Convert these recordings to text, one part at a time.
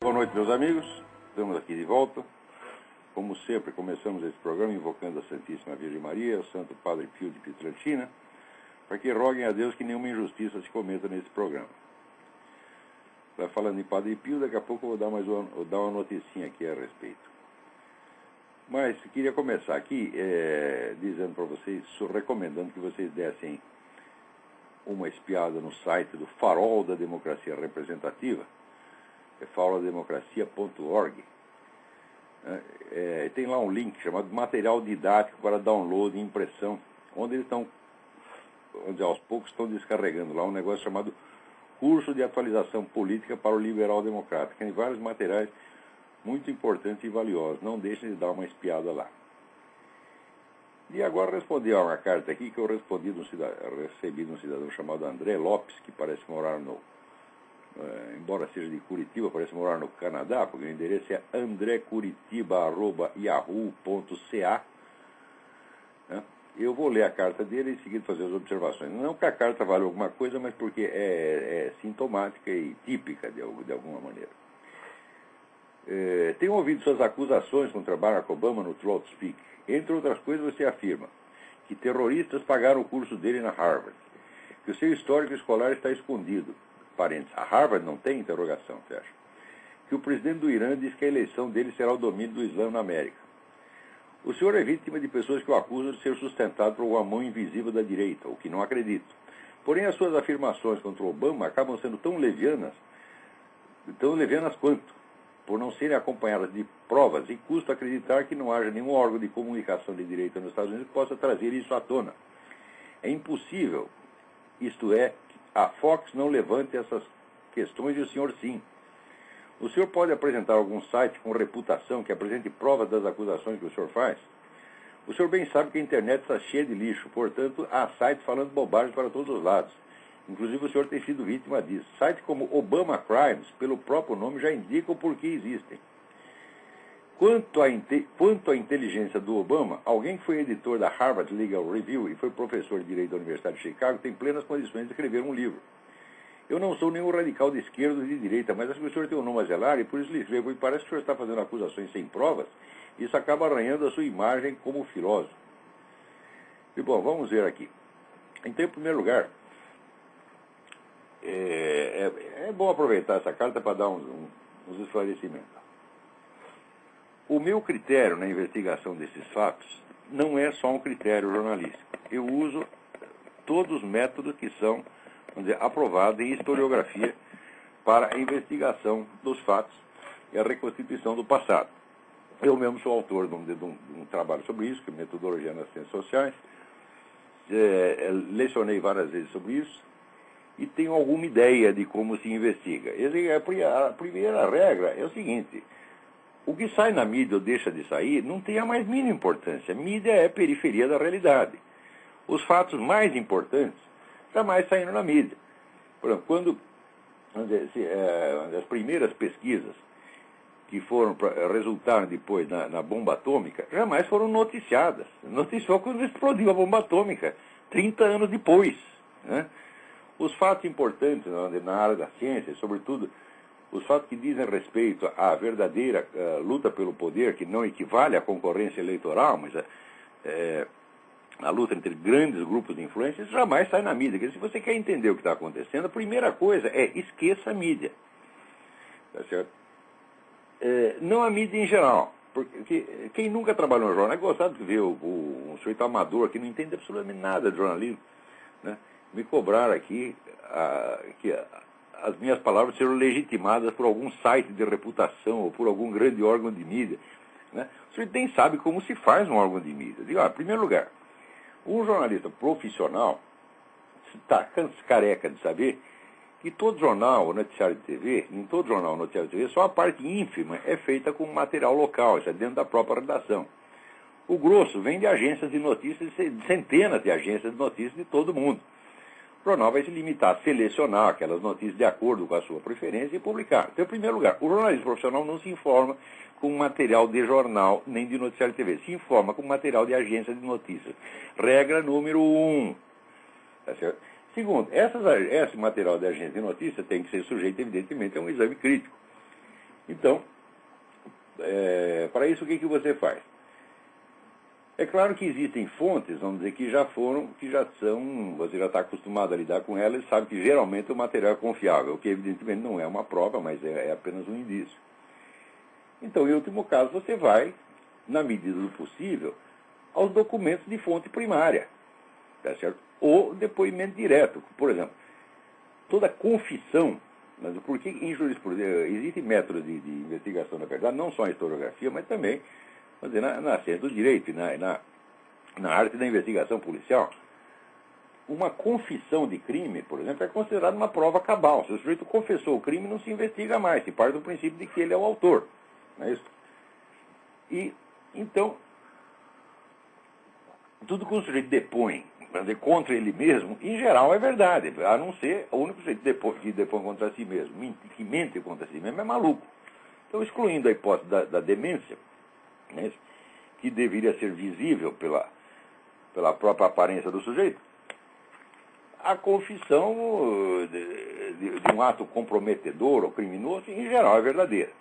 Boa noite, meus amigos. Estamos aqui de volta. Como sempre, começamos esse programa invocando a Santíssima Virgem Maria, o Santo Padre Pio de Pietrelcina, para que roguem a Deus que nenhuma injustiça se cometa nesse programa. Falando em Padre Pio, daqui a pouco eu vou dar uma noticinha aqui a respeito. Mas queria começar aqui dizendo para vocês, recomendando que vocês dessem uma espiada no site do Farol da Democracia Representativa, é faroldemocracia.org. Tem lá um link chamado Material Didático para Download e Impressão, onde eles estão, onde aos poucos estão descarregando lá um negócio chamado Curso de Atualização Política para o Liberal Democrata, que tem vários materiais muito importantes e valiosos. Não deixem de dar uma espiada lá. E agora respondi a uma carta aqui que eu recebi de um cidadão chamado André Lopes, que parece morar embora seja de Curitiba, parece morar no Canadá, porque o endereço é andrecuritiba@yahoo.ca. Eu vou ler a carta dele e em seguida fazer as observações. Não que a carta vale alguma coisa, mas porque é sintomática e típica de alguma maneira. Tenho ouvido suas acusações contra Barack Obama no Throat Speak. Entre outras coisas, você afirma que terroristas pagaram o curso dele na Harvard, que o seu histórico escolar está escondido. Parênteses, a Harvard não tem interrogação, você acha? Que o presidente do Irã diz que a eleição dele será o domínio do Islã na América. O senhor é vítima de pessoas que o acusam de ser sustentado por uma mão invisível da direita, o que não acredito. Porém, as suas afirmações contra o Obama acabam sendo tão levianas quanto, por não serem acompanhadas de provas, e custa acreditar que não haja nenhum órgão de comunicação de direita nos Estados Unidos que possa trazer isso à tona. É impossível, isto é, a Fox não levante essas questões e o senhor sim. O senhor pode apresentar algum site com reputação que apresente provas das acusações que o senhor faz? O senhor bem sabe que a internet está cheia de lixo, portanto, há sites falando bobagens para todos os lados. Inclusive, o senhor tem sido vítima disso. Sites como Obama Crimes, pelo próprio nome, já indicam por que existem. Quanto à inteligência do Obama, alguém que foi editor da Harvard Legal Review e foi professor de Direito da Universidade de Chicago tem plenas condições de escrever um livro. Eu não sou nenhum radical de esquerda ou de direita, mas acho que o senhor tem um nome a zelar e por isso lhe escrevo. E parece que o senhor está fazendo acusações sem provas, e isso acaba arranhando a sua imagem como filósofo. E bom, vamos ver aqui. Então, em primeiro lugar, é bom aproveitar essa carta para dar uns esclarecimentos. O meu critério na investigação desses fatos não é só um critério jornalístico. Eu uso todos os métodos que são, vamos dizer, aprovados em historiografia para a investigação dos fatos e a reconstituição do passado. Eu mesmo sou autor de um trabalho sobre isso, que é Metodologia nas Ciências Sociais. Lecionei várias vezes sobre isso e tenho alguma ideia de como se investiga. A primeira regra é o seguinte: o que sai na mídia ou deixa de sair não tem a mais mínima importância. Mídia é periferia da realidade. Os fatos mais importantes jamais saíram na mídia. Por exemplo, as primeiras pesquisas que resultaram depois na bomba atômica, jamais foram noticiadas. Noticiou quando explodiu a bomba atômica, 30 anos depois. Né? Os fatos importantes na área da ciência, sobretudo os fatos que dizem respeito à verdadeira luta pelo poder, que não equivale à concorrência eleitoral, mas a luta entre grandes grupos de influência, isso jamais sai na mídia. Porque se você quer entender o que está acontecendo, a primeira coisa é esqueça a mídia. Tá certo? Não a mídia em geral. Porque quem nunca trabalhou no jornal é gostado de ver um sujeito amador que não entende absolutamente nada de jornalismo, né? Me cobraram aqui que as minhas palavras serão legitimadas por algum site de reputação ou por algum grande órgão de mídia. Né? O senhor nem sabe como se faz um órgão de mídia. Digo, em primeiro lugar, um jornalista profissional está careca de saber que todo jornal ou noticiário de TV, em todo jornal ou noticiário de TV, só a parte ínfima é feita com material local, isso é dentro da própria redação. O grosso vem de agências de notícias, de centenas de agências de notícias de todo mundo. O jornal vai se limitar a selecionar aquelas notícias de acordo com a sua preferência e publicar. Então, em primeiro lugar, o jornalista profissional não se informa com material de jornal nem de noticiário de TV. Se informa com material de agência de notícias. Regra número 1. Tá certo? Segundo, esse material de agência de notícias tem que ser sujeito, evidentemente, a um exame crítico. Então, para isso, o que você faz? É claro que existem fontes, vamos dizer, que já são, você já está acostumado a lidar com elas e sabe que geralmente o material é confiável, o que evidentemente não é uma prova, mas é apenas um indício. Então, em último caso, você vai, na medida do possível, aos documentos de fonte primária, tá certo? Ou depoimento direto. Por exemplo, toda confissão, mas porque em jurisprudência existem métodos de investigação, na verdade, não só em historiografia, mas também, vamos dizer, na ciência do direito, na arte da investigação policial. Uma confissão de crime, por exemplo, é considerada uma prova cabal. Se o sujeito confessou o crime, não se investiga mais, se parte do princípio de que ele é o autor. Não é isso? E, então, tudo que o sujeito depõe, para dizer, contra ele mesmo, em geral é verdade, a não ser o único sujeito que depõe contra si mesmo, que mente contra si mesmo, é maluco. Então, excluindo a hipótese da demência, né, que deveria ser visível pela própria aparência do sujeito, a confissão de um ato comprometedor ou criminoso, em geral, é verdadeira.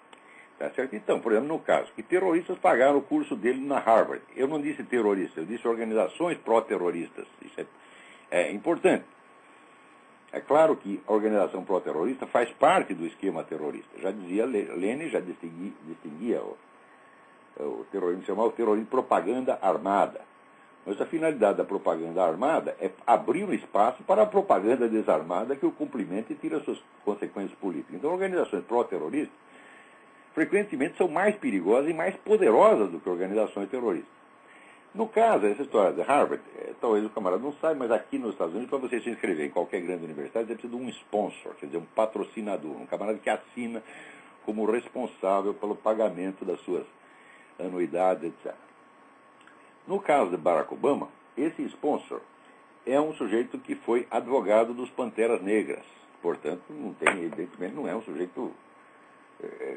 Tá certo? Então, por exemplo, no caso, que terroristas pagaram o curso dele na Harvard. Eu não disse terroristas, eu disse organizações pró-terroristas. Isso é importante. É claro que a organização pró-terrorista faz parte do esquema terrorista. Já dizia Lenin, já distinguia o terrorismo, chamava o terrorismo de propaganda armada. Mas a finalidade da propaganda armada é abrir um espaço para a propaganda desarmada que o cumprimenta e tira suas consequências políticas. Então, organizações pró-terroristas frequentemente são mais perigosas e mais poderosas do que organizações terroristas. No caso, essa história de Harvard, talvez o camarada não saiba, mas aqui nos Estados Unidos, para você se inscrever em qualquer grande universidade, você precisa de um sponsor, quer dizer, um patrocinador, um camarada que assina como responsável pelo pagamento das suas anuidades, etc. No caso de Barack Obama, esse sponsor é um sujeito que foi advogado dos Panteras Negras. Portanto, evidentemente, não é um sujeito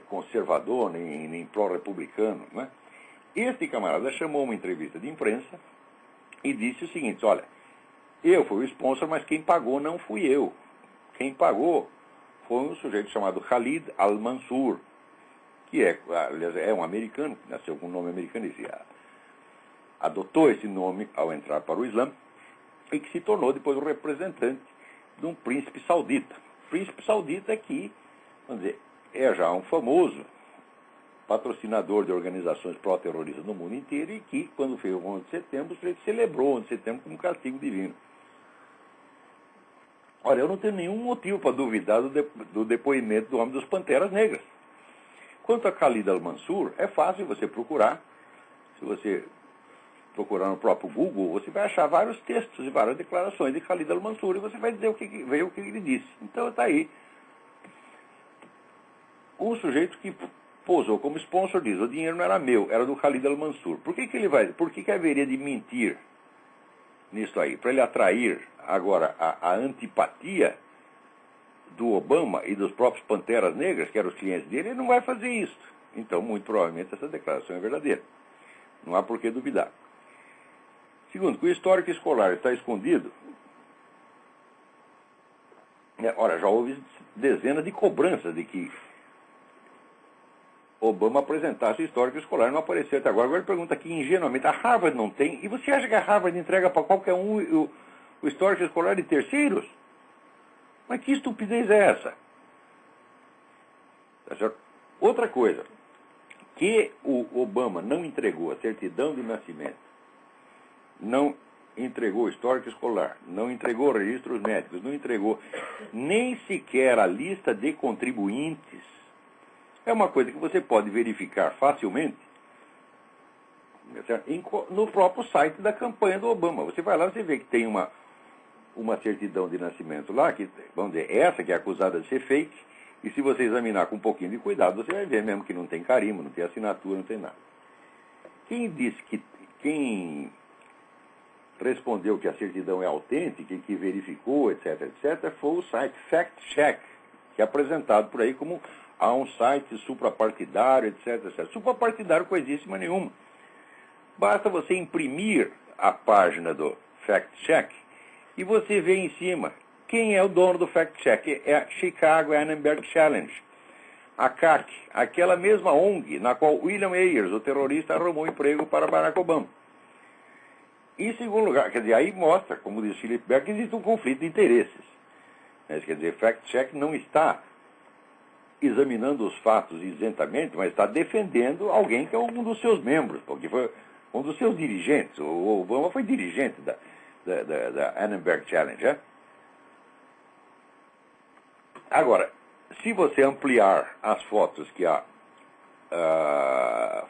conservador, nem pró-republicano, né? Este camarada chamou uma entrevista de imprensa e disse o seguinte: olha, eu fui o sponsor, mas quem pagou não fui eu. Quem pagou foi um sujeito chamado Khalid al-Mansur, que aliás, é um americano, que nasceu com um nome americano e adotou esse nome ao entrar para o Islã e que se tornou depois o representante de um príncipe saudita. O príncipe saudita que, vamos dizer, é já um famoso patrocinador de organizações pró-terroristas no mundo inteiro e que, quando fez o 11 de setembro, ele celebrou o 11 de setembro como castigo divino. Olha, eu não tenho nenhum motivo para duvidar do depoimento do homem dos Panteras Negras. Quanto a Khalid al-Mansur, é fácil você procurar. Se você procurar no próprio Google, você vai achar vários textos e várias declarações de Khalid al-Mansur e você vai ver o que ele disse. Então está aí. Um sujeito que posou como sponsor diz: o dinheiro não era meu, era do Khalid al-Mansur. Por que haveria de mentir nisso aí? Para ele atrair agora a antipatia do Obama e dos próprios Panteras Negras, que eram os clientes dele, ele não vai fazer isso. Então, muito provavelmente, essa declaração é verdadeira. Não há por que duvidar. Segundo, que o histórico escolar está escondido. Ora, já houve dezenas de cobranças de que Obama apresentasse o histórico escolar, não apareceu até agora. Agora ele pergunta aqui ingenuamente: a Harvard não tem? E você acha que a Harvard entrega para qualquer um o histórico escolar de terceiros? Mas que estupidez é essa? Tá certo? Outra coisa, que o Obama não entregou a certidão de nascimento, não entregou o histórico escolar, não entregou registros médicos, não entregou nem sequer a lista de contribuintes, é uma coisa que você pode verificar facilmente no próprio site da campanha do Obama. Você vai lá, você vê que tem uma certidão de nascimento lá, que, vamos dizer, essa que é acusada de ser fake, e se você examinar com um pouquinho de cuidado, você vai ver mesmo que não tem carimbo, não tem assinatura, não tem nada. Quem respondeu que a certidão é autêntica, que verificou, etc., etc., foi o site Fact Check, que é apresentado por aí como um site suprapartidário, etc., etc. Suprapartidário coisíssima nenhuma. Basta você imprimir a página do Fact Check e você vê em cima quem é o dono do Fact Check. É a Chicago Annenberg Challenge. A CAC, aquela mesma ONG na qual William Ayers, o terrorista, arrumou emprego para Barack Obama. Em segundo lugar, quer dizer, aí mostra, como diz Philip Berg, que existe um conflito de interesses. Quer dizer, fact-check não está examinando os fatos isentamente, mas está defendendo alguém que é um dos seus membros, porque foi um dos seus dirigentes. O Obama foi dirigente da Annenberg Challenge. É? Agora, se você ampliar as fotos que a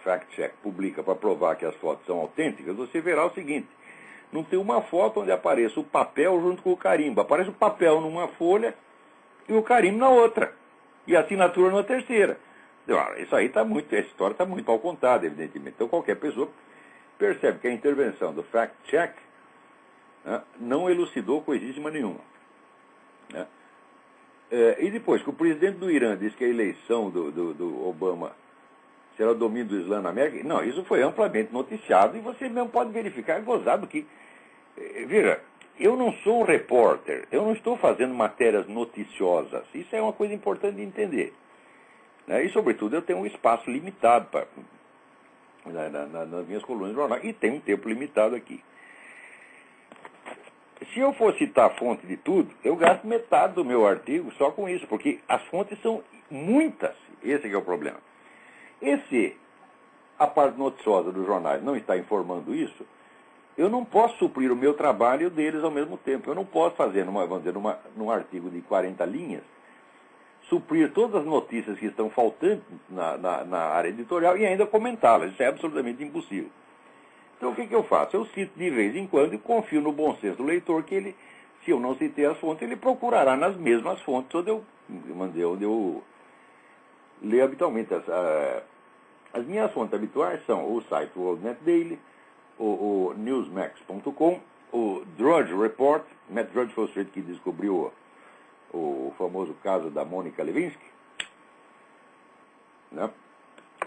fact-check publica para provar que as fotos são autênticas, você verá o seguinte: não tem uma foto onde apareça o papel junto com o carimbo. Aparece o papel numa folha e o carimbo na outra. E a assinatura na terceira. Isso aí está muito, essa história está muito mal contada, evidentemente. Então qualquer pessoa percebe que a intervenção do fact-check, né, não elucidou coisíssima nenhuma. Né? E depois que o presidente do Irã disse que a eleição do Obama será o domínio do Islã na América, não, isso foi amplamente noticiado e você mesmo pode verificar, gozado que... Veja, eu não sou um repórter, eu não estou fazendo matérias noticiosas, isso é uma coisa importante de entender. Né? E, sobretudo, eu tenho um espaço limitado nas minhas colunas de jornal, e tem um tempo limitado aqui. Se eu for citar a fonte de tudo, eu gasto metade do meu artigo só com isso, porque as fontes são muitas, esse é o problema. E se a parte noticiosa dos jornais não está informando isso, eu não posso suprir o meu trabalho e o deles ao mesmo tempo. Eu não posso fazer, num artigo de 40 linhas, suprir todas as notícias que estão faltantes na área editorial e ainda comentá-las. Isso é absolutamente impossível. Então, o que eu faço? Eu cito de vez em quando e confio no bom senso do leitor que ele, se eu não citei as fontes, ele procurará nas mesmas fontes onde eu leio habitualmente. As minhas fontes habituais são o site WorldNet Daily, o Newsmax.com, o Drudge Report. Matt Drudge foi o sujeito que descobriu o famoso caso da Mônica Lewinsky, né?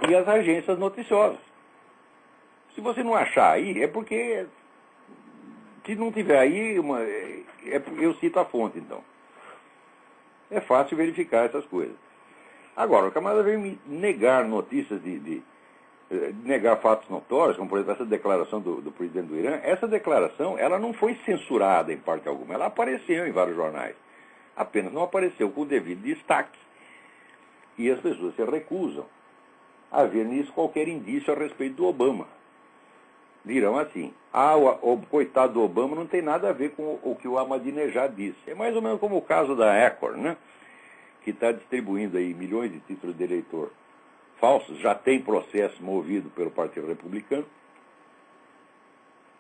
E as agências noticiosas. Se você não achar aí, é porque, se não tiver aí, eu cito a fonte, então. É fácil verificar essas coisas. Agora, o camarada veio me negar notícias negar fatos notórios, como por exemplo essa declaração do presidente do Irã. Essa declaração, ela não foi censurada em parte alguma, ela apareceu em vários jornais. Apenas não apareceu com o devido destaque. E as pessoas se recusam a ver nisso qualquer indício a respeito do Obama. Dirão assim: o coitado do Obama não tem nada a ver com o que o Ahmadinejad disse. É mais ou menos como o caso da Acorn, né? Que está distribuindo aí milhões de títulos de eleitor falsos, já tem processo movido pelo Partido Republicano.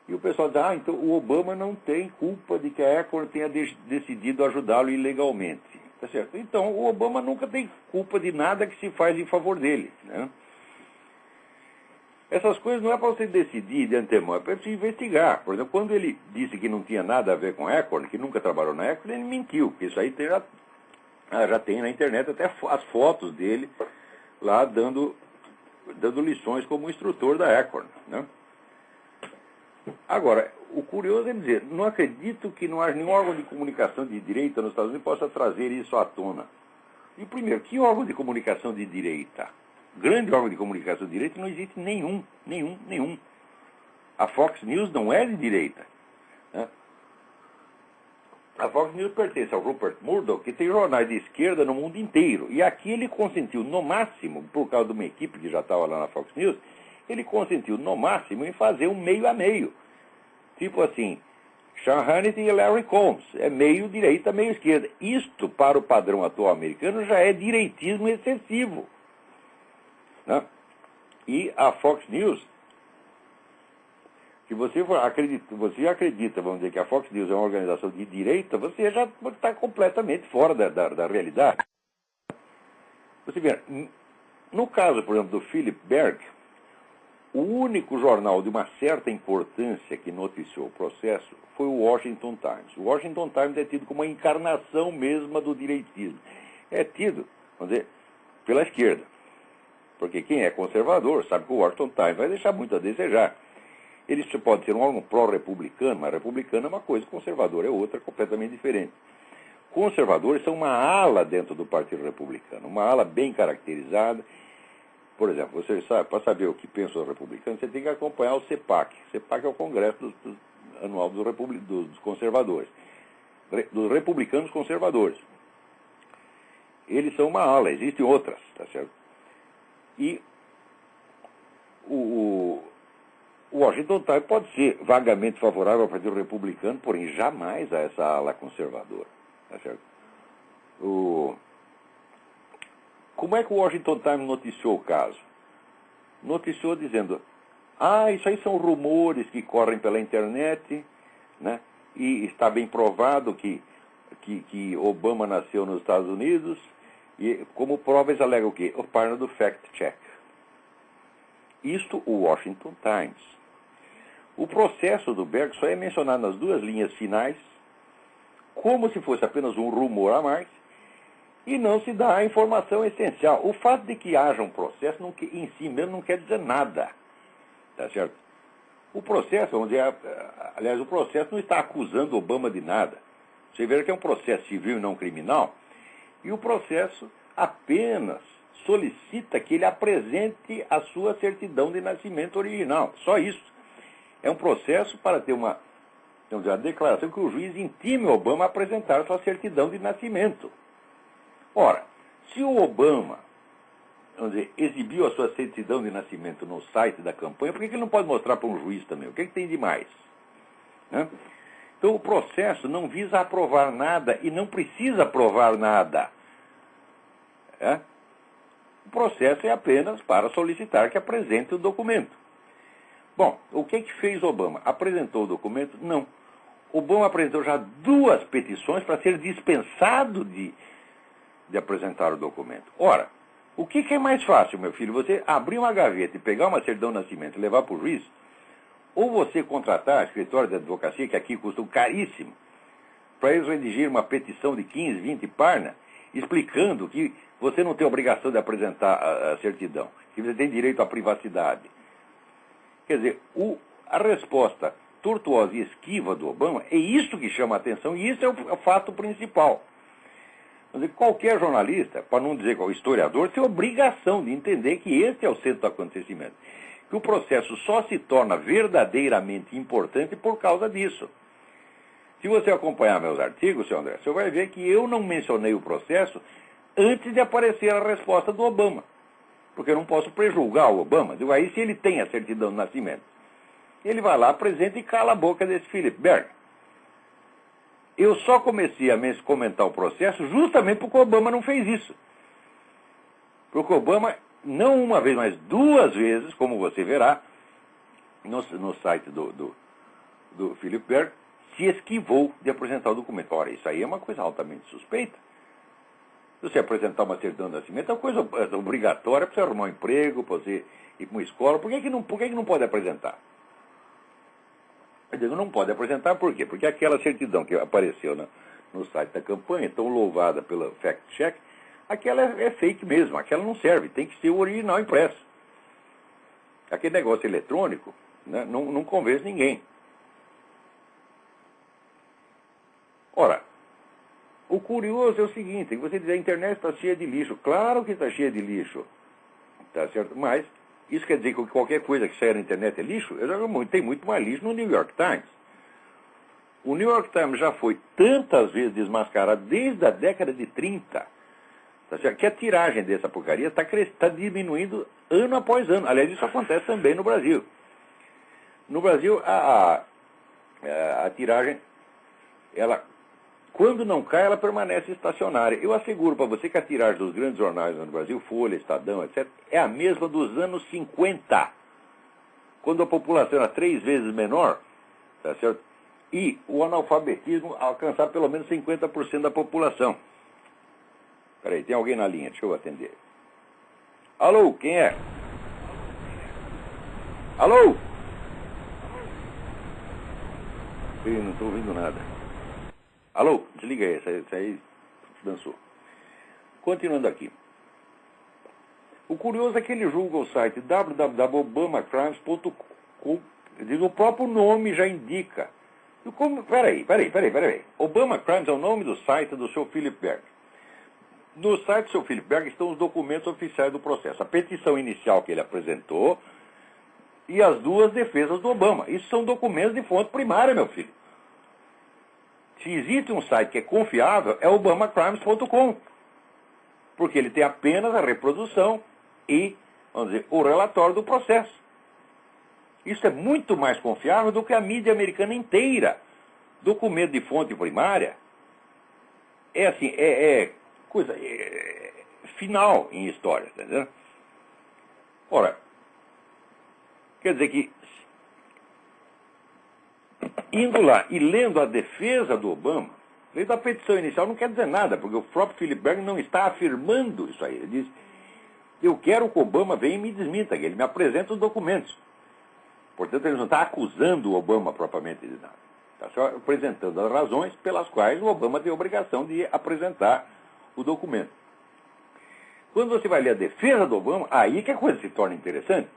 E o pessoal diz: então o Obama não tem culpa de que a Acorn tenha decidido ajudá-lo ilegalmente. Tá certo? Então o Obama nunca tem culpa de nada que se faz em favor dele, né? Essas coisas não é para você decidir de antemão, é para você investigar. Por exemplo, quando ele disse que não tinha nada a ver com a Acorn, que nunca trabalhou na Acorn, ele mentiu, porque isso aí já tem na internet até as fotos dele lá dando lições como instrutor da Acorn, né? Agora, o curioso é dizer, não acredito que não haja nenhum órgão de comunicação de direita nos Estados Unidos que possa trazer isso à tona. E primeiro, que órgão de comunicação de direita? Grande órgão de comunicação de direita não existe nenhum. A Fox News não é de direita, né? A Fox News pertence ao Rupert Murdoch, que tem jornais de esquerda no mundo inteiro. E aqui ele consentiu, no máximo, por causa de uma equipe que já estava lá na Fox News, ele consentiu, no máximo, em fazer um meio a meio. Tipo assim, Sean Hannity e Larry Combs. É meio direita, meio esquerda. Isto, para o padrão atual americano, já é direitismo excessivo, né? E a Fox News, se você acredita, vamos dizer, que a Fox News é uma organização de direita, você já está completamente fora da realidade. Você vê, no caso, por exemplo, do Philip Berg, o único jornal de uma certa importância que noticiou o processo foi o Washington Times. O Washington Times é tido como uma encarnação mesma do direitismo. É tido, vamos dizer, pela esquerda. Porque quem é conservador sabe que o Washington Times vai deixar muito a desejar. Ele pode ser um órgão pró-republicano, mas republicano é uma coisa, conservador é outra, completamente diferente. conservadores são uma ala dentro do Partido Republicano, uma ala bem caracterizada. Por exemplo, você sabe, para saber o que pensam os republicanos, você tem que acompanhar o CEPAC. O CEPAC é o Congresso Anual dos Conservadores, dos republicanos conservadores. Eles são uma ala, existem outras, tá certo? E o Washington Times pode ser vagamente favorável ao Partido Republicano, porém jamais a essa ala conservadora, tá certo? Como é que o Washington Times noticiou o caso? Noticiou dizendo, isso aí são rumores que correm pela internet, né? E está bem provado que Obama nasceu nos Estados Unidos, e como prova eles alegam o quê? O página do fact-check. Isto o Washington Times. O processo do Berg só é mencionado nas duas linhas finais, como se fosse apenas um rumor a mais, e não se dá a informação essencial. O fato de que haja um processo em si mesmo não quer dizer nada. Tá certo? O processo, vamos dizer, aliás, o processo não está acusando Obama de nada. Você vê que é um processo civil e não criminal, e o processo apenas solicita que ele apresente a sua certidão de nascimento original. Só isso. É um processo para ter uma declaração que o juiz intime Obama a apresentar a sua certidão de nascimento. Ora, se o Obama, exibiu a sua certidão de nascimento no site da campanha, por que ele não pode mostrar para um juiz também? O que tem de mais? Né? Então, o processo não visa aprovar nada e não precisa provar nada. O processo é apenas para solicitar que apresente o documento. Bom, o que fez Obama? Apresentou o documento? Não. Obama apresentou já 2 petições para ser dispensado de apresentar o documento. Ora, o que é mais fácil, meu filho? Você abrir uma gaveta e pegar uma certidão de nascimento e levar para o juiz? Ou você contratar escritório de advocacia, que aqui custam caríssimo, para eles redigir uma petição de 15, 20 páginas, explicando que você não tem obrigação de apresentar a certidão, que você tem direito à privacidade. Quer dizer, a resposta tortuosa e esquiva do Obama é isso que chama a atenção, e isso é o fato principal. Quer dizer, qualquer jornalista, para não dizer qual historiador, tem obrigação de entender que este é o centro do acontecimento. Que o processo só se torna verdadeiramente importante por causa disso. Se você acompanhar meus artigos, senhor André, você vai ver que eu não mencionei o processo antes de aparecer a resposta do Obama. Porque eu não posso prejulgar o Obama. Digo, aí se ele tem a certidão de nascimento, ele vai lá, apresenta e cala a boca desse Philip Berg. Eu só comecei a comentar o processo justamente porque o Obama não fez isso. Porque o Obama, não uma vez, mas 2 vezes, como você verá, no site do Philip Berg, se esquivou de apresentar o documento. Ora, isso aí é uma coisa altamente suspeita. Se você apresentar uma certidão de nascimento, é uma coisa obrigatória para você arrumar um emprego, para você ir para uma escola. Por que não pode apresentar? Eu digo, não pode apresentar por quê? Porque aquela certidão que apareceu no site da campanha, tão louvada pela fact-check, aquela é fake mesmo, aquela não serve, tem que ser o original impresso. Aquele negócio eletrônico, né, não convence ninguém. Ora, o curioso é o seguinte, que você diz, a internet está cheia de lixo. Claro que está cheia de lixo, tá certo? Mas isso quer dizer que qualquer coisa que saia na internet é lixo? Tem muito mais lixo no New York Times. O New York Times já foi tantas vezes desmascarado desde a década de 30, tá certo? Que a tiragem dessa porcaria está diminuindo ano após ano. Aliás, isso acontece também no Brasil. No Brasil, a tiragem, quando não cai, ela permanece estacionária. Eu asseguro para você que a tiragem dos grandes jornais no Brasil, Folha, Estadão, etc., é a mesma dos anos 50, quando a população era 3 vezes menor, tá certo? E o analfabetismo alcançar pelo menos 50% da população. Espera aí, tem alguém na linha, deixa eu atender. Alô, quem é? Alô? Eu não estou ouvindo nada. Alô, desliga aí, essa aí dançou. Continuando aqui. O curioso é que ele julga o site www.obamacrimes.com. O próprio nome já indica, Peraí. Obama Crimes é o nome do site do Sr. Philip Berg. No site do Sr. Philip Berg estão os documentos oficiais do processo. A petição inicial que ele apresentou e as duas defesas do Obama. Isso são documentos de fonte primária, meu filho. Se existe um site que é confiável, é obamacrimes.com. Porque ele tem apenas a reprodução e, vamos dizer, o relatório do processo. Isso é muito mais confiável do que a mídia americana inteira. Documento de fonte primária é assim, coisa final em história, tá entendendo? Ora, quer dizer que indo lá e lendo a defesa do Obama, lendo a petição inicial não quer dizer nada, porque o próprio Philip Berg não está afirmando isso aí. Ele diz, eu quero que o Obama venha e me desminta, que ele me apresente os documentos. Portanto, ele não está acusando o Obama propriamente de nada. Está só apresentando as razões pelas quais o Obama tem a obrigação de apresentar o documento. Quando você vai ler a defesa do Obama, aí que a coisa se torna interessante.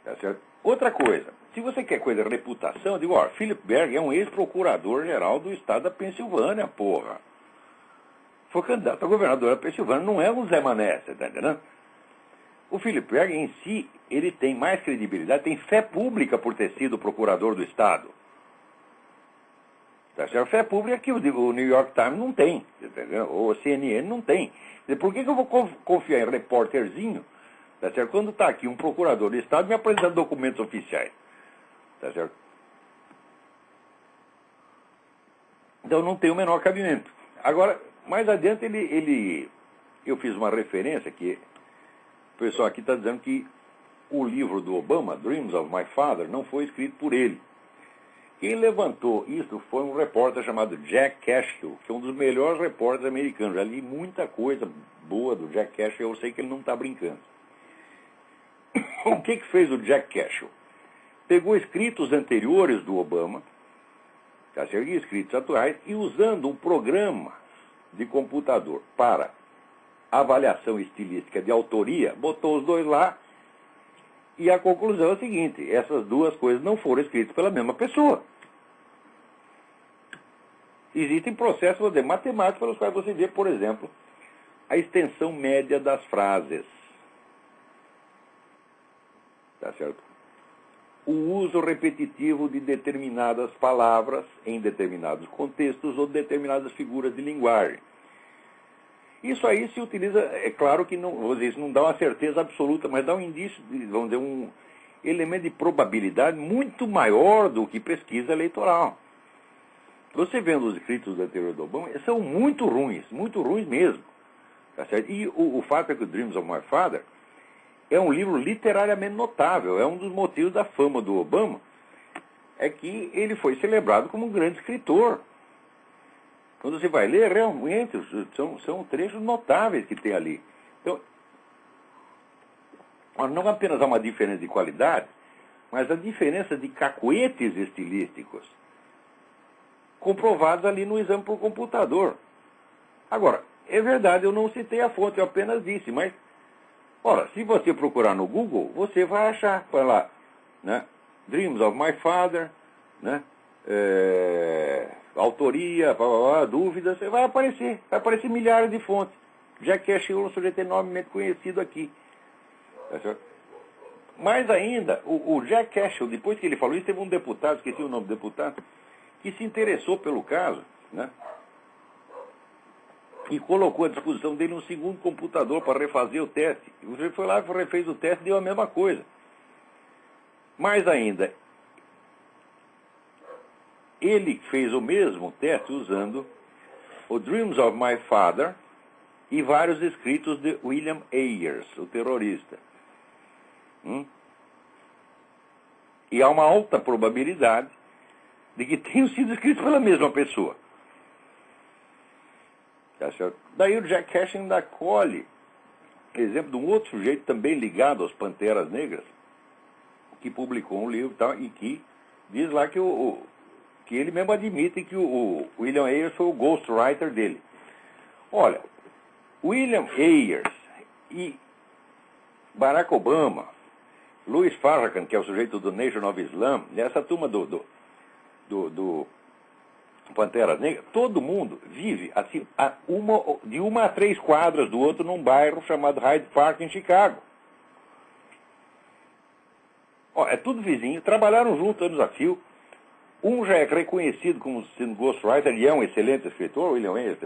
Tá certo? Outra coisa, se você quer coisa de reputação, eu digo, ó, Philip Berg é um ex-procurador-geral do estado da Pensilvânia, porra. Foi candidato a governador da Pensilvânia, não é um Zé Mané, você está entendendo? O Philip Berg, em si, ele tem mais credibilidade, tem fé pública por ter sido procurador do Estado. Tá certo? Fé pública que o New York Times não tem, entendeu? Ou a CNN não tem. Por que eu vou confiar em repórterzinho, tá certo? Quando está aqui um procurador do Estado me apresentando documentos oficiais? Tá certo? Então não tem o menor cabimento. Agora, mais adiante, eu fiz uma referência que o pessoal aqui está dizendo que o livro do Obama, Dreams of My Father, não foi escrito por ele. Quem levantou isso foi um repórter chamado Jack Cashill, que é um dos melhores repórteres americanos. Já li muita coisa boa do Jack Cashill, eu sei que ele não está brincando. O que fez o Jack Cashill? Pegou escritos anteriores do Obama, tá certo? E escritos atuais, e usando um programa de computador para avaliação estilística de autoria, botou os dois lá, e a conclusão é a seguinte, essas duas coisas não foram escritas pela mesma pessoa. Existem processos, vou dizer, matemáticos pelos quais você vê, por exemplo, a extensão média das frases. Tá certo? O uso repetitivo de determinadas palavras em determinados contextos ou determinadas figuras de linguagem. Isso aí se utiliza, é claro que não, vou dizer, isso não dá uma certeza absoluta, mas dá um indício, vamos dizer, um elemento de probabilidade muito maior do que pesquisa eleitoral. Você vendo os escritos anteriores do Obama, são muito ruins mesmo. Tá certo? E o fato é que o Dreams of My Father é um livro literariamente notável, é um dos motivos da fama do Obama, é que ele foi celebrado como um grande escritor. Quando você vai ler, realmente, são trechos notáveis que tem ali. Então, não apenas há uma diferença de qualidade, mas a diferença de cacoetes estilísticos comprovados ali no exame por computador. Agora, é verdade, eu não citei a fonte, eu apenas disse, mas, ora, se você procurar no Google, você vai achar, vai lá, né, Dreams of My Father, né, autoria, dúvidas, vai aparecer milhares de fontes. Jack Cashill é um sujeito enormemente conhecido aqui. Tá certo? Mais ainda, o Jack Cashill, depois que ele falou isso, teve um deputado, esqueci o nome do deputado, que se interessou pelo caso, né? E colocou à disposição dele um segundo computador para refazer o teste. Ele foi lá, refez o teste e deu a mesma coisa. Mais ainda, ele fez o mesmo teste usando o Dreams of My Father e vários escritos de William Ayers, o terrorista. E há uma alta probabilidade de que tenham sido escritos pela mesma pessoa. Tá certo? Daí o Jack Cashill ainda colhe exemplo de um outro sujeito também ligado às Panteras Negras, que publicou um livro e que diz lá que que ele mesmo admite que o William Ayers foi o ghostwriter dele. Olha, William Ayers e Barack Obama, Louis Farrakhan, que é o sujeito do Nation of Islam, essa turma do Pantera Negra, todo mundo vive assim, de 1 a 3 quadras do outro num bairro chamado Hyde Park, em Chicago. Ó, é tudo vizinho, trabalharam juntos anos a fio. Um já é reconhecido como sendo ghostwriter, ele é um excelente escritor, William Wayne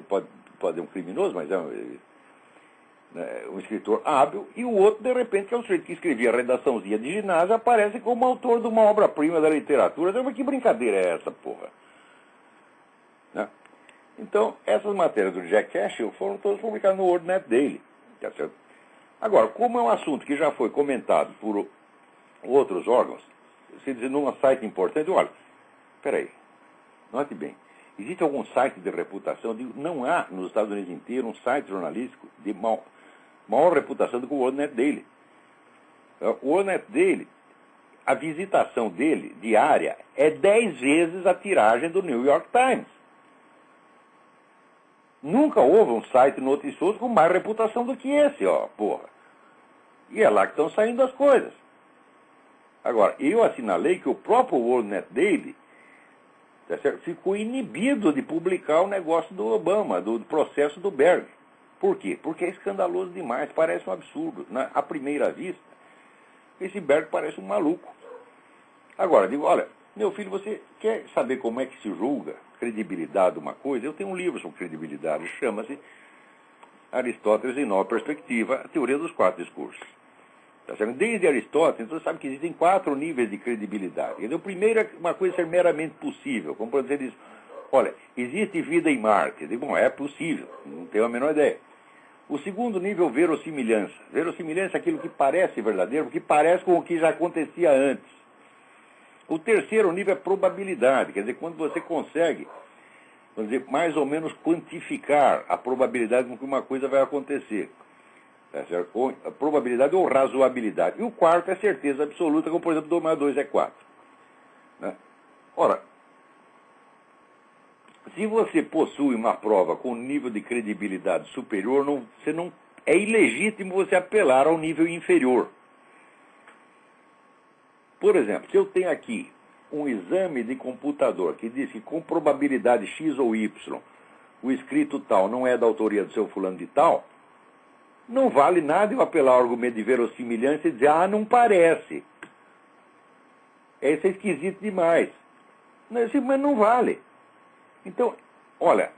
pode ser um criminoso, mas é um escritor hábil, e o outro, de repente, que é um sujeito que escrevia redaçãozinha de ginásio, aparece como autor de uma obra-prima da literatura. Mas que brincadeira é essa, porra? Né? Então, essas matérias do Jack Cashill foram todas publicadas no WorldNet Daily. Tá certo? Agora, como é um assunto que já foi comentado por outros órgãos, se diz num site importante, olha, peraí, note bem, existe algum site de reputação? Não há nos Estados Unidos inteiros um site jornalístico de maior reputação do que o WorldNet Daily. O WorldNet Daily, a visitação dele, diária, é 10 vezes a tiragem do New York Times. Nunca houve um site noticioso com mais reputação do que esse, ó, porra. E é lá que estão saindo as coisas. Agora, eu assinalei que o próprio WorldNet Daily ficou inibido de publicar o negócio do Obama, do processo do Berg. Por quê? Porque é escandaloso demais, parece um absurdo. À primeira vista, esse Berg parece um maluco. Agora, digo, olha, meu filho, você quer saber como é que se julga credibilidade de uma coisa? Eu tenho um livro sobre credibilidade, chama-se Aristóteles em Nova Perspectiva, a Teoria dos 4 Discursos. Tá certo? Desde Aristóteles, você sabe que existem 4 níveis de credibilidade. Quer dizer, o primeiro é uma coisa ser meramente possível, como por exemplo, diz, olha, existe vida em Marte. Eu digo, bom, é possível, não tenho a menor ideia. O segundo nível, verossimilhança. Verossimilhança é aquilo que parece verdadeiro, que parece com o que já acontecia antes. O terceiro nível é probabilidade, quer dizer, quando você consegue, vamos dizer, mais ou menos quantificar a probabilidade com que uma coisa vai acontecer. Tá certo? Ou a probabilidade ou razoabilidade. E o quarto é certeza absoluta, como por exemplo, 2 mais 2 é 4. Né? Ora, se você possui uma prova com nível de credibilidade superior, é ilegítimo você apelar ao nível inferior. Por exemplo, se eu tenho aqui um exame de computador que diz que com probabilidade X ou Y, o escrito tal não é da autoria do seu fulano de tal, não vale nada eu apelar ao argumento de verossimilhança e dizer, não parece. Esse é esquisito demais. Mas não vale. Então, olha,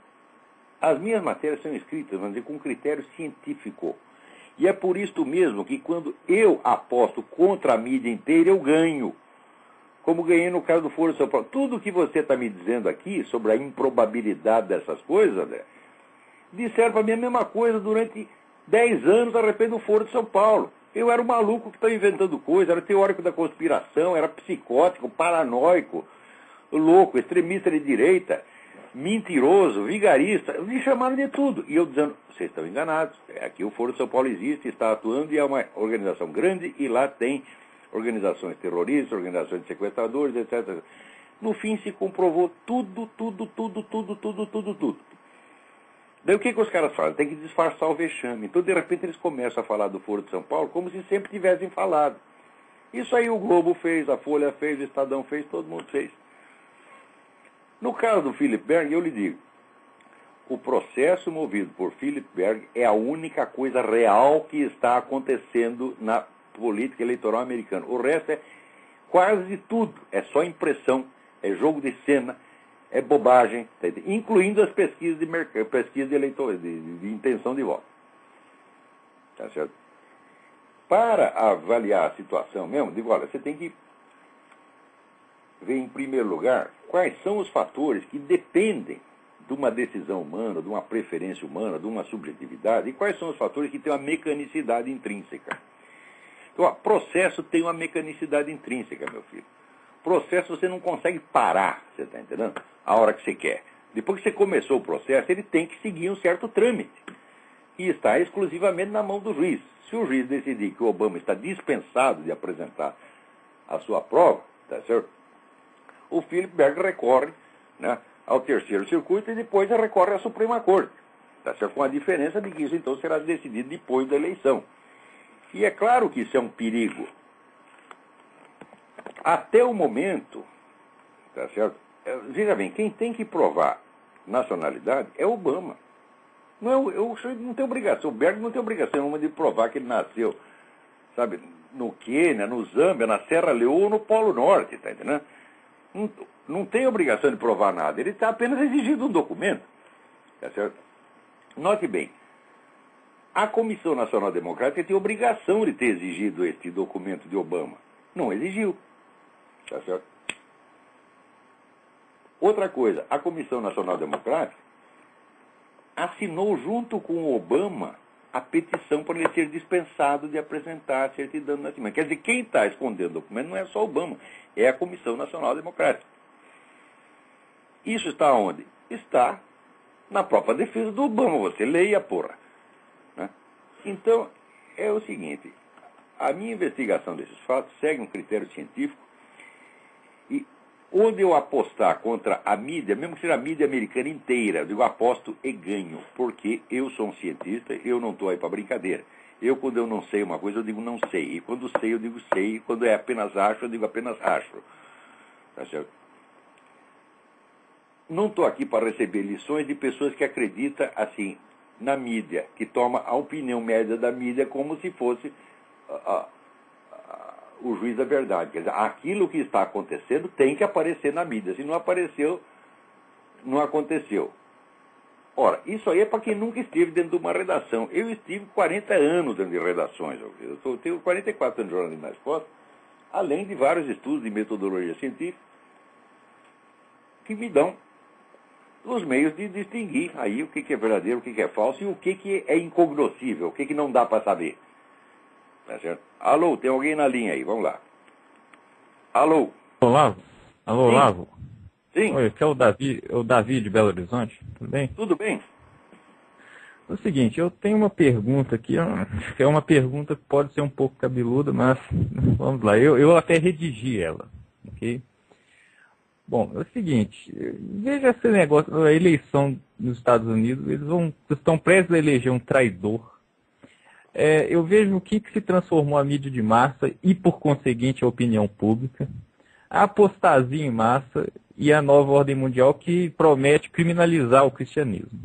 as minhas matérias são escritas, vamos dizer, com critério científico. E é por isso mesmo que quando eu aposto contra a mídia inteira, eu ganho. Como ganhei no caso do Foro de São Paulo. Tudo que você está me dizendo aqui sobre a improbabilidade dessas coisas, né, disseram para mim a mesma coisa durante 10 anos a respeito do Foro de São Paulo. Eu era um maluco que estava inventando coisas, era teórico da conspiração, era psicótico, paranoico, louco, extremista de direita, mentiroso, vigarista. Me chamaram de tudo. E eu dizendo, vocês estão enganados. Aqui o Foro de São Paulo existe, está atuando e é uma organização grande e lá tem organizações terroristas, organizações de sequestradores, etc. No fim se comprovou tudo. Daí o que os caras fazem? Tem que disfarçar o vexame. Então, de repente, eles começam a falar do Foro de São Paulo como se sempre tivessem falado. Isso aí o Globo fez, a Folha fez, o Estadão fez, todo mundo fez. No caso do Philip Berg, eu lhe digo, o processo movido por Philip Berg é a única coisa real que está acontecendo na política eleitoral americana. O resto é quase tudo, é só impressão, é jogo de cena, é bobagem, incluindo as pesquisas de mercado, pesquisas de eleitor, de intenção de voto. Tá certo? Para avaliar a situação mesmo, digo, olha, você tem que ver em primeiro lugar quais são os fatores que dependem de uma decisão humana, de uma preferência humana, de uma subjetividade, e quais são os fatores que têm uma mecanicidade intrínseca. Então, ó, processo tem uma mecanicidade intrínseca, meu filho. Processo você não consegue parar, você está entendendo? A hora que você quer. Depois que você começou o processo, ele tem que seguir um certo trâmite. E está exclusivamente na mão do juiz. Se o juiz decidir que o Obama está dispensado de apresentar a sua prova, tá certo? O Philip Berg recorre, né, ao terceiro circuito e depois recorre à Suprema Corte. Tá certo? Com a diferença de que isso então será decidido depois da eleição. E é claro que isso é um perigo. Até o momento, tá certo? veja bem, quem tem que provar nacionalidade é Obama. Não tem obrigação, o Berg não tem obrigação de provar que ele nasceu, sabe, no Quênia, no Zâmbia, na Serra Leoa ou no Polo Norte, tá entendendo? Não tem obrigação de provar nada, ele está apenas exigindo um documento, tá certo? Note bem, a Comissão Nacional Democrática tem obrigação de ter exigido este documento de Obama. Não exigiu, tá certo? Outra coisa, a Comissão Nacional Democrática assinou junto com o Obama a petição para ele ser dispensado de apresentar a certidão de nascimento. Quer dizer, quem está escondendo o documento não é só Obama, é a Comissão Nacional Democrática. Isso está onde? Está na própria defesa do Obama. Você leia, porra. Né? Então, é o seguinte, a minha investigação desses fatos segue um critério científico e onde eu apostar contra a mídia, mesmo que seja a mídia americana inteira, eu digo aposto e ganho, porque eu sou um cientista, eu não estou aí para brincadeira. Quando eu não sei uma coisa, eu digo não sei. E quando sei, eu digo sei. E quando é apenas acho, eu digo apenas acho. Tá certo? Não estou aqui para receber lições de pessoas que acreditam, assim, na mídia, que toma a opinião média da mídia como se fosse o juiz da verdade. Quer dizer, aquilo que está acontecendo tem que aparecer na mídia. Se não apareceu, não aconteceu. Ora, isso aí é para quem nunca esteve dentro de uma redação. Eu estive 40 anos dentro de redações. Eu tenho 44 anos de jornalismo nas costas, além de vários estudos de metodologia científica que me dão os meios de distinguir aí o que é verdadeiro, o que é falso e o que é incognoscível, o que não dá para saber. Tá certo? Alô, tem alguém na linha aí, vamos lá. Alô? Olavo? Alô, Sim. Olavo? Sim. Oi, aqui é o Davi de Belo Horizonte, tudo bem? Tudo bem? É o seguinte, eu tenho uma pergunta aqui, que é uma pergunta que pode ser um pouco cabeluda, mas vamos lá, eu até redigi ela, ok? Bom, é o seguinte, veja esse negócio, a eleição nos Estados Unidos, eles estão prestes a eleger um traidor. Eu vejo o que se transformou a mídia de massa e, por conseguinte, a opinião pública, a apostasia em massa e a nova ordem mundial que promete criminalizar o cristianismo.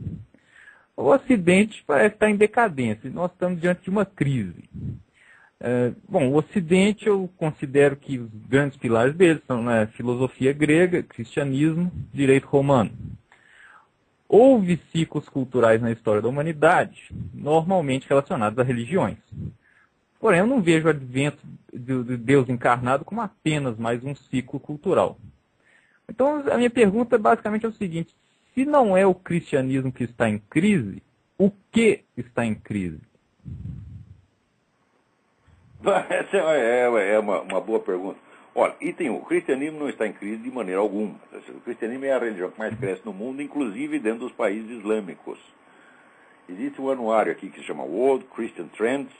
O Ocidente parece estar em decadência e nós estamos diante de uma crise. Bom, o Ocidente eu considero que os grandes pilares dele são a filosofia grega, cristianismo, direito romano. Houve ciclos culturais na história da humanidade, normalmente relacionados a religiões. Porém, eu não vejo o advento do Deus encarnado como apenas mais um ciclo cultural. Então, a minha pergunta basicamente é o seguinte, se não é o cristianismo que está em crise, o que está em crise? Essa é uma boa pergunta. Olha, o cristianismo não está em crise de maneira alguma. O cristianismo é a religião que mais cresce no mundo, inclusive dentro dos países islâmicos. Existe um anuário aqui que se chama World Christian Trends,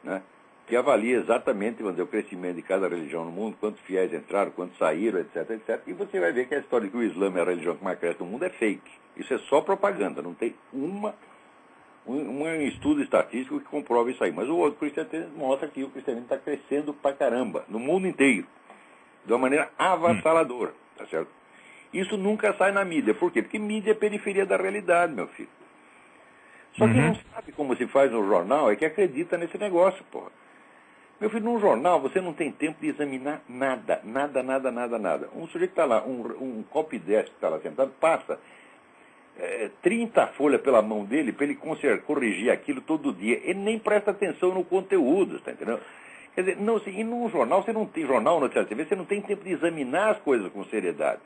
né, que avalia exatamente o crescimento de cada religião no mundo, quantos fiéis entraram, quantos saíram, etc, etc. E você vai ver que a história de que o Islã é a religião que mais cresce no mundo é fake. Isso é só propaganda, não tem um estudo estatístico que comprova isso aí. Mas o World Christian Trends mostra que o cristianismo está crescendo pra caramba, no mundo inteiro, de uma maneira avassaladora, tá certo? Isso nunca sai na mídia. Por quê? Porque mídia é periferia da realidade, meu filho. Só quem não sabe como se faz no jornal é que acredita nesse negócio, porra. Meu filho, num jornal você não tem tempo de examinar nada. Um sujeito que está lá, um copydesk que está lá sentado, passa 30 folhas pela mão dele para ele corrigir aquilo todo dia. Ele nem presta atenção no conteúdo, tá entendendo? Quer dizer, não, assim, e num jornal, você não tem jornal, notícia TV, você não tem tempo de examinar as coisas com seriedade.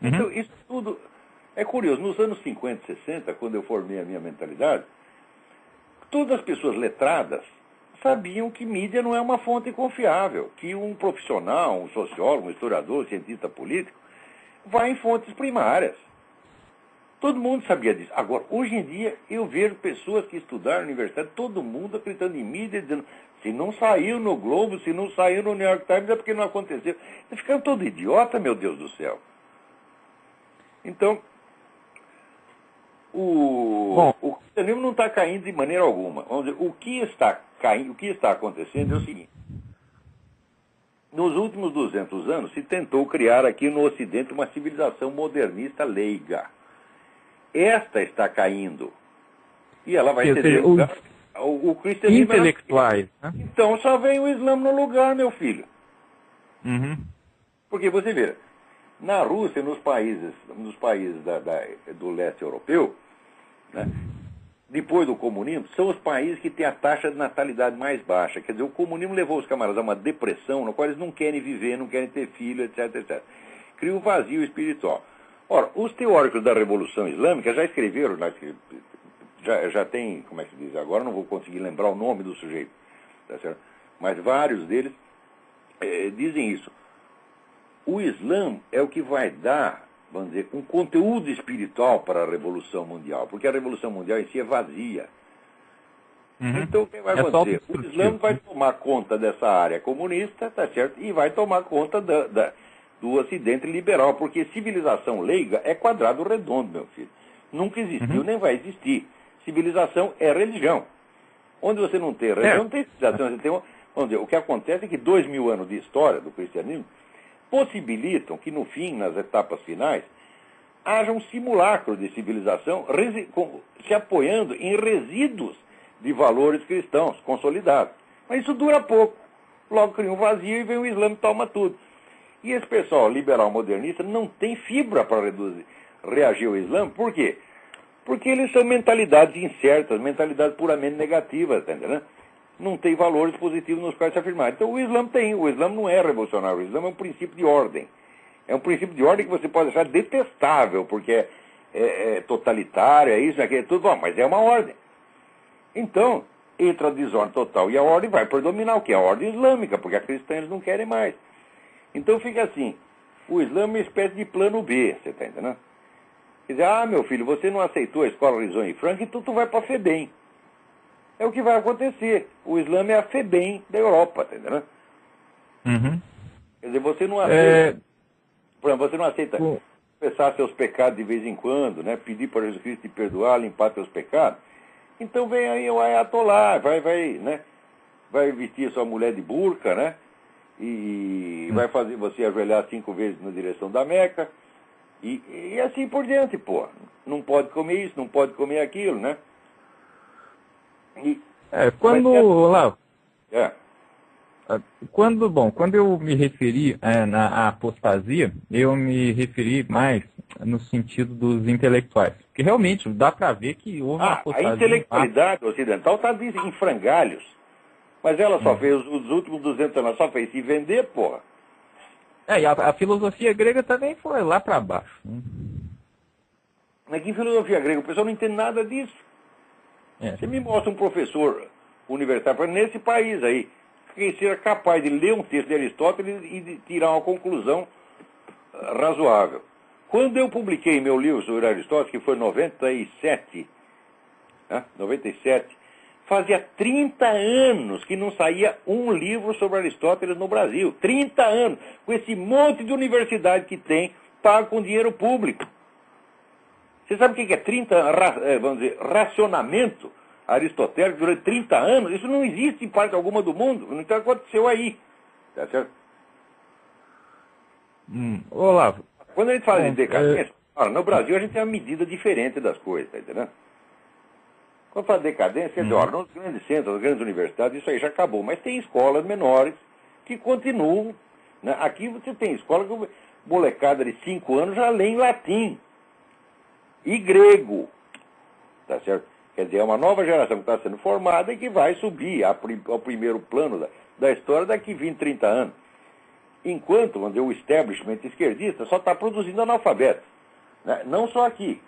Então, isso tudo é curioso. Nos anos 50, 60, quando eu formei a minha mentalidade, todas as pessoas letradas sabiam que mídia não é uma fonte confiável, que um profissional, um sociólogo, um historiador, um cientista político, vai em fontes primárias. Todo mundo sabia disso. Agora, hoje em dia, eu vejo pessoas que estudaram na universidade, todo mundo acreditando em mídia, dizendo, se não saiu no Globo, se não saiu no New York Times, é porque não aconteceu. Eles ficaram todo idiota, meu Deus do céu. Então, o cristianismo não está caindo de maneira alguma. Vamos dizer, o que está acontecendo é o seguinte. Nos últimos 200 anos se tentou criar aqui no Ocidente uma civilização modernista leiga. Esta está caindo. E ela vai ceder lugar ao cristianismo. Intelectuais, né? Então só vem o Islã no lugar, meu filho. Uhum. Porque você vê, na Rússia, nos países do leste europeu, né, depois do comunismo, são os países que têm a taxa de natalidade mais baixa. Quer dizer, o comunismo levou os camaradas a uma depressão, no qual eles não querem viver, não querem ter filho, etc, etc. Cria um vazio espiritual. Ora, os teóricos da Revolução Islâmica já escreveram, já tem, como é que se diz, agora não vou conseguir lembrar o nome do sujeito, tá certo? Mas vários deles dizem isso. O Islã é o que vai dar, vamos dizer, um conteúdo espiritual para a Revolução Mundial, porque a Revolução Mundial em si é vazia. Uhum. Então, o que vai acontecer? O Islã vai tomar conta dessa área comunista, tá certo? E vai tomar conta do Ocidente liberal, porque civilização leiga é quadrado redondo, meu filho. Nunca existiu, nem vai existir. Civilização é religião. Onde você não tem religião, não tem civilização. Você tem vamos dizer, o que acontece é que 2000 anos de história do cristianismo possibilitam que, no fim, nas etapas finais, haja um simulacro de civilização se apoiando em resíduos de valores cristãos consolidados. Mas isso dura pouco. Logo cria um vazio e vem o Islã e toma tudo. E esse pessoal liberal modernista não tem fibra para reagir ao Islã. Por quê? Porque eles são mentalidades incertas, mentalidades puramente negativas, tá entendendo? Não tem valores positivos nos quais se afirmar. Então o Islã tem. O Islã não é revolucionário. O Islã é um princípio de ordem. É um princípio de ordem que você pode achar detestável, porque é totalitário, é isso, é tudo. Bom, mas é uma ordem. Então, entre a desordem total e a ordem vai predominar o que? A ordem islâmica, porque a cristã eles não querem mais. Então fica assim. O Islã é uma espécie de plano B, você está entendendo? Quer dizer, meu filho, você não aceitou a escola Horizon e Frank, então tu vai para a FEBEM. É o que vai acontecer. O Islã é a FEBEM da Europa, tá entendendo? Uhum. Quer dizer, você não aceita. Por exemplo, você não aceita confessar seus pecados de vez em quando, né? Pedir para Jesus Cristo te perdoar, limpar seus pecados. Então vem aí o Ayatollah, né? Vai vestir sua mulher de burca, né? E vai fazer você ajoelhar 5 vezes na direção da Meca. E assim por diante, pô. Não pode comer isso, não pode comer aquilo, né? Quando eu me referi na apostasia, eu me referi mais no sentido dos intelectuais. Porque realmente dá para ver que houve uma apostasia. A intelectualidade ocidental está em frangalhos. Mas ela só fez, os últimos 200 anos, só fez se vender, porra. E a filosofia grega também foi lá para baixo. Mas que filosofia grega? O pessoal não entende nada disso. Você me mostra um professor universitário nesse país aí, que seja capaz de ler um texto de Aristóteles e de tirar uma conclusão razoável. Quando eu publiquei meu livro sobre Aristóteles, que foi em 97, fazia 30 anos que não saía um livro sobre Aristóteles no Brasil. 30 anos, com esse monte de universidade que tem, pago com dinheiro público. Você sabe o que é vamos dizer, racionamento aristotélico durante 30 anos? Isso não existe em parte alguma do mundo. Então aconteceu aí. Tá certo? Olavo. Quando a gente fala de decadência, no Brasil a gente tem uma medida diferente das coisas, tá entendendo? Quando fala de decadência, quer dizer, nos grandes centros, nas grandes universidades, isso aí já acabou. Mas tem escolas menores que continuam. Né? Aqui você tem escola que molecada de 5 anos já lê em latim. E grego, tá certo? Quer dizer, é uma nova geração que está sendo formada e que vai subir ao primeiro plano da história daqui 20, 30 anos. Enquanto, vamos dizer, o establishment esquerdista só está produzindo analfabetos. Né? Não só aqui.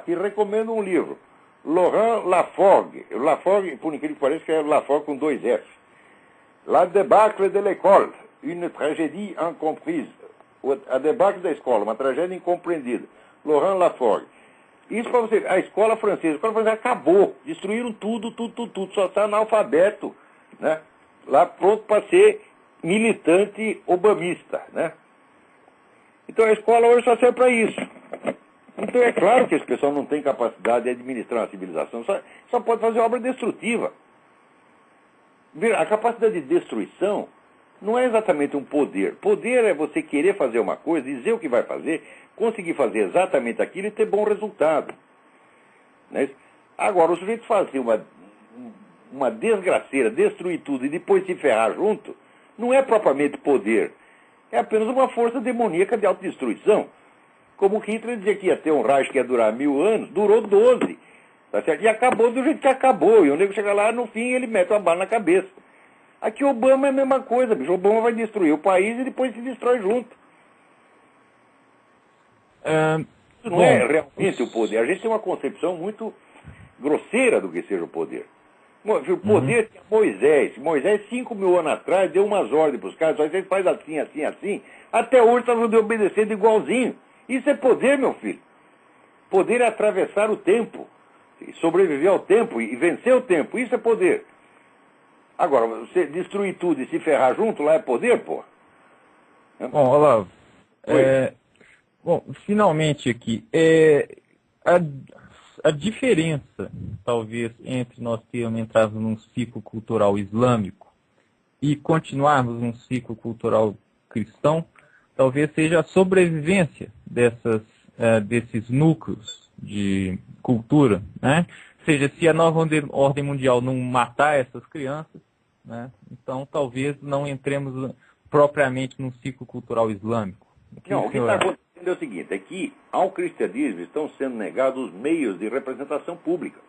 Te recomendo um livro. Laurent Laforgue. Laforgue, por incrível que pareça, que é Laforgue com 2 F. La débâcle de l'école. Une tragédie incomprise. A debacle da escola, uma tragédia incompreendida. Laurent Laforgue. Isso para você, a escola francesa acabou, destruíram tudo, só está analfabeto, né? Lá pronto para ser militante obamista, né? Então a escola hoje só serve para isso. Então é claro que esse pessoal não tem capacidade de administrar uma civilização, só pode fazer obra destrutiva. A capacidade de destruição não é exatamente um poder. Poder é você querer fazer uma coisa, dizer o que vai fazer, conseguir fazer exatamente aquilo e ter bom resultado. Não é isso? Agora, o sujeito fazer uma desgraceira, destruir tudo e depois se ferrar junto, não é propriamente poder. É apenas uma força demoníaca de autodestruição. Como Hitler dizia que ia ter um Reich que ia durar 1000 anos, durou 12. Tá certo? E acabou do jeito que acabou. E o nego chega lá, no fim, ele mete uma bala na cabeça. Aqui Obama é a mesma coisa, bicho. Obama vai destruir o país e depois se destrói junto. Isso não é realmente o poder. A gente tem uma concepção muito grosseira do que seja o poder. O poder tinha Moisés. Moisés, 5.000 anos atrás, deu umas ordens para os caras. Vocês fazem assim, assim, assim. Até hoje estão obedecendo igualzinho. Isso é poder, meu filho. Poder é atravessar o tempo. Sobreviver ao tempo e vencer o tempo. Isso é poder. Agora, você destruir tudo e se ferrar junto, lá é poder, pô? Bom, Olavo, bom, finalmente aqui, a diferença, talvez, entre nós termos entrado num ciclo cultural islâmico e continuarmos num ciclo cultural cristão, talvez seja a sobrevivência desses núcleos de cultura, né? Ou seja, se a nova ordem mundial não matar essas crianças, né, então talvez não entremos propriamente num ciclo cultural islâmico. Não, o que está acontecendo é o seguinte, é que ao cristianismo estão sendo negados os meios de representação pública.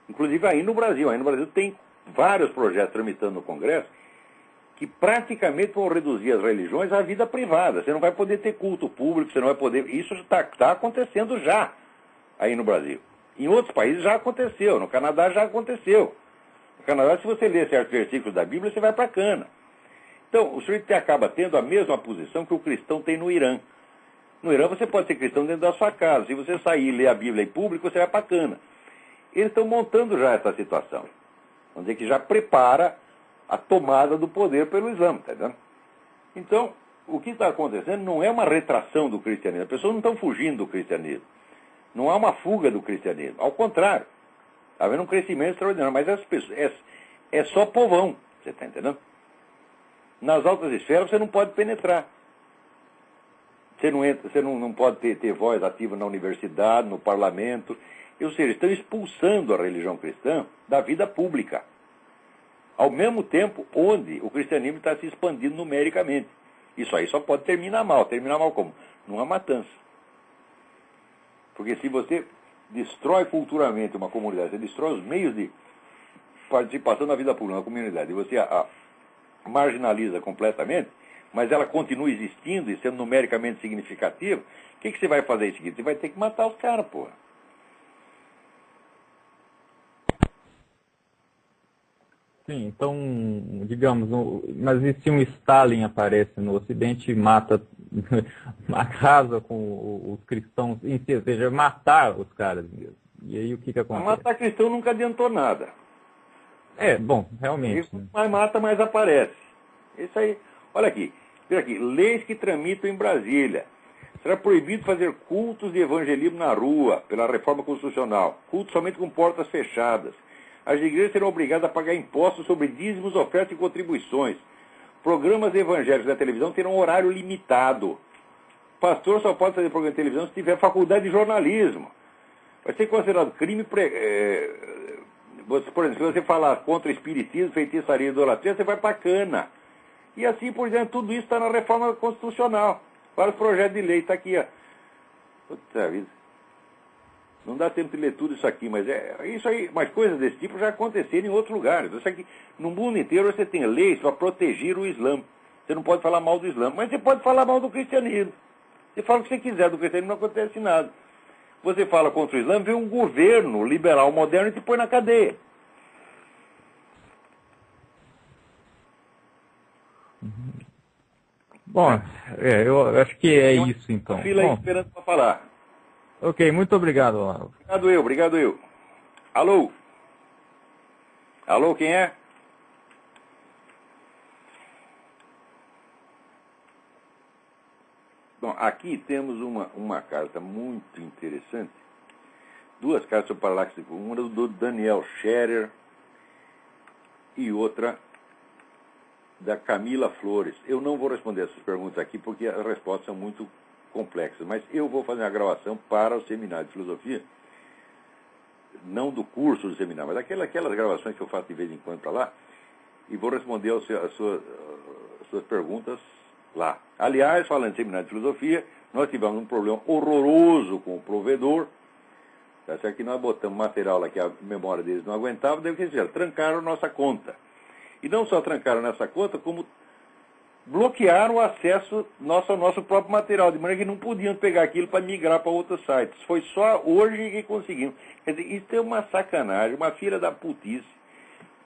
Inclusive aí no Brasil. Aí no Brasil tem vários projetos tramitando no Congresso que praticamente vão reduzir as religiões à vida privada. Você não vai poder ter culto público, você não vai poder... Isso está acontecendo já aí no Brasil. Em outros países já aconteceu, no Canadá já aconteceu. No Canadá, se você ler certos versículos da Bíblia, você vai para a cana. Então, o sujeito acaba tendo a mesma posição que o cristão tem no Irã. No Irã, você pode ser cristão dentro da sua casa. Se você sair e ler a Bíblia em público, você vai para a cana. Eles estão montando já essa situação. Vamos dizer que já prepara a tomada do poder pelo Islã, tá vendo? Então, o que está acontecendo não é uma retração do cristianismo. As pessoas não estão fugindo do cristianismo. Não há uma fuga do cristianismo. Ao contrário, está havendo um crescimento extraordinário. Mas as pessoas, é só povão, você está entendendo? Nas altas esferas você não pode penetrar. Você não pode ter voz ativa na universidade, no parlamento. Ou seja, estão expulsando a religião cristã da vida pública. Ao mesmo tempo onde o cristianismo está se expandindo numericamente. Isso aí só pode terminar mal. Terminar mal como? Numa matança. Porque se você destrói culturalmente uma comunidade, você destrói os meios de participação na vida pública, na comunidade, e você a marginaliza completamente, mas ela continua existindo e sendo numericamente significativa, o que você vai fazer em seguida? Você vai ter que matar os caras, porra. Sim, então, digamos, mas e se um Stalin aparece no Ocidente e arrasa com os cristãos em si, ou seja, matar os caras mesmo? E aí o que acontece? Matar cristão nunca adiantou nada. Bom, realmente. Mais mata, mais aparece. Isso aí. Olha aqui. Veja aqui. Leis que tramitam em Brasília. Será proibido fazer cultos de evangelismo na rua, pela reforma constitucional. Cultos somente com portas fechadas. As igrejas serão obrigadas a pagar impostos sobre dízimos, ofertas e contribuições. Programas evangélicos da televisão terão horário limitado. Pastor só pode fazer programa de televisão se tiver faculdade de jornalismo. Vai ser considerado crime... Por exemplo, se você falar contra espiritismo, feitiçaria e idolatria, você vai para a cana. E assim, por exemplo, tudo isso está na reforma constitucional. Vários projetos de lei, está aqui, ó. Puta vida. Não dá tempo de ler tudo isso aqui, mas isso aí, mas coisas desse tipo já aconteceram em outros lugares. Isso aqui, no mundo inteiro você tem leis para proteger o Islã. Você não pode falar mal do Islã, mas você pode falar mal do cristianismo. Você fala o que você quiser do cristianismo, não acontece nada. Você fala contra o Islã, vem um governo liberal moderno e te põe na cadeia. Bom, eu acho que é isso então. Fila aí esperando para falar. Ok, muito obrigado, Olavo. Obrigado eu. Alô? Alô, quem é? Bom, aqui temos uma carta muito interessante. Duas cartas sobre paralaxe, uma do Daniel Scherer e outra da Camila Flores. Eu não vou responder essas perguntas aqui porque as respostas são muito complexas, mas eu vou fazer uma gravação para o seminário de filosofia, não do curso do seminário, mas aquelas gravações que eu faço de vez em quando para lá, e vou responder as suas perguntas lá. Aliás, falando de seminário de filosofia, nós tivemos um problema horroroso com o provedor, tá certo? Que nós botamos material lá que a memória deles não aguentava, daí o que eles fizeram? Trancaram a nossa conta. E não só trancaram a nossa conta, como bloquearam o acesso ao nosso próprio material, de maneira que não podiam pegar aquilo para migrar para outros sites. Foi só hoje que conseguimos. Quer dizer, isso é uma sacanagem, uma filha da putice,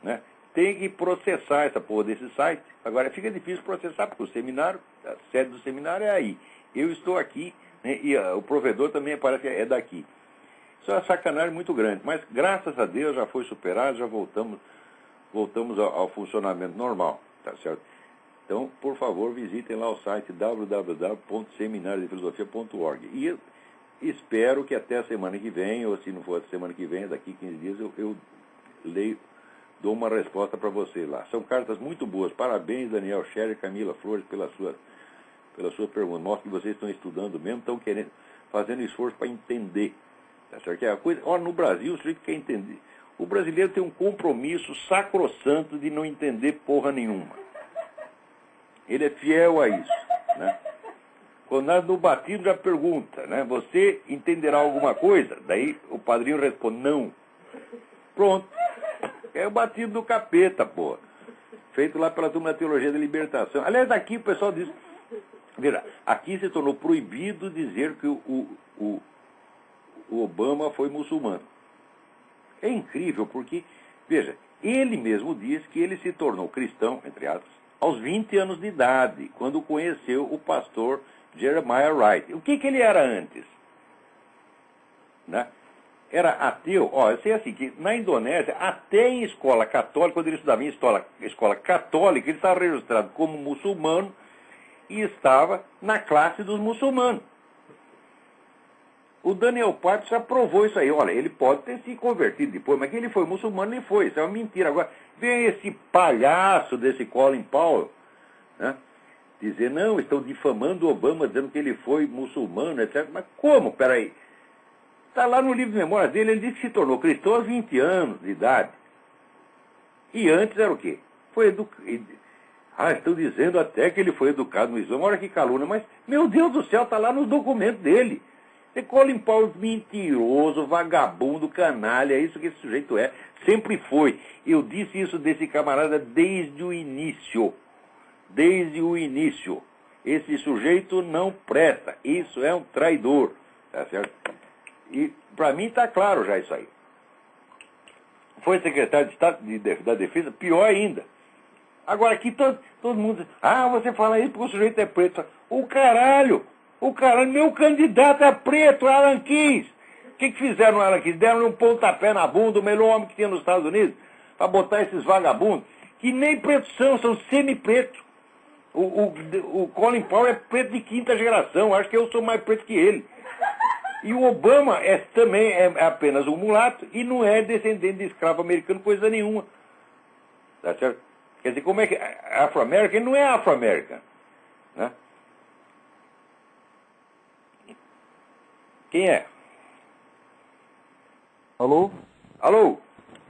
né? Tem que processar essa porra desse site. Agora, fica difícil processar, porque o seminário, a sede do seminário é aí. Eu estou aqui, né, e o provedor também parece que é daqui. Isso é uma sacanagem muito grande, mas graças a Deus já foi superado, já voltamos ao funcionamento normal, tá certo? Então, por favor, visitem lá o site www.seminariodefilosofia.org. E eu espero que até a semana que vem, ou se não for a semana que vem, daqui 15 dias, eu dou uma resposta para você lá. São cartas muito boas. Parabéns, Daniel Scherer e Camila Flores, pela sua pergunta. Mostra que vocês estão estudando mesmo, estão fazendo esforço para entender. Tá certo? Que é a coisa, no Brasil, o sujeito quer entender. O brasileiro tem um compromisso sacrossanto de não entender porra nenhuma. Ele é fiel a isso, né? Quando nós no batismo já pergunta, né? Você entenderá alguma coisa? Daí o padrinho responde, não. Pronto. É o batismo do capeta, porra. Feito lá pela turma da Teologia da Libertação. Aliás, aqui o pessoal diz... Veja, aqui se tornou proibido dizer que o Obama foi muçulmano. É incrível, porque, veja, ele mesmo diz que ele se tornou cristão, entre aspas, aos 20 anos de idade, quando conheceu o pastor Jeremiah Wright. O que ele era antes? Né? Era ateu. Eu sei assim, que na Indonésia, até em escola católica, quando ele estudava em escola católica, ele estava registrado como muçulmano e estava na classe dos muçulmanos. O Daniel Papes já provou isso aí. Olha, ele pode ter se convertido depois, mas que ele foi muçulmano, ele foi. Isso é uma mentira. Agora, vem esse palhaço desse Colin Powell, né, dizer, não, estão difamando o Obama, dizendo que ele foi muçulmano, etc. Mas como? Peraí. Está lá no livro de memórias dele, ele disse que se tornou cristão aos 20 anos de idade. E antes era o quê? Foi educado. Estão dizendo até que ele foi educado no Islã. Olha que calúnia, mas, meu Deus do céu, está lá nos documentos dele. E Colin Powell, mentiroso, vagabundo, canalha, é isso que esse sujeito é. Sempre foi. Eu disse isso desse camarada desde o início. Desde o início. Esse sujeito não presta. Isso é um traidor. Tá certo? E para mim está claro já isso aí. Foi secretário de Estado da Defesa, pior ainda. Agora aqui todo mundo diz, você fala isso porque o sujeito é preto. O caralho, meu candidato é preto, Alan Keyes. O que fizeram no Alan Keyes? Deram um pontapé na bunda, o melhor homem que tinha nos Estados Unidos, para botar esses vagabundos, que nem pretos são semi-pretos. O Colin Powell é preto de quinta geração, acho que eu sou mais preto que ele. E o Obama também é apenas um mulato e não é descendente de escravo americano, coisa nenhuma. Tá certo? Quer dizer, como é que Afro-American não é Afro-American, né? Quem é? Alô? Alô?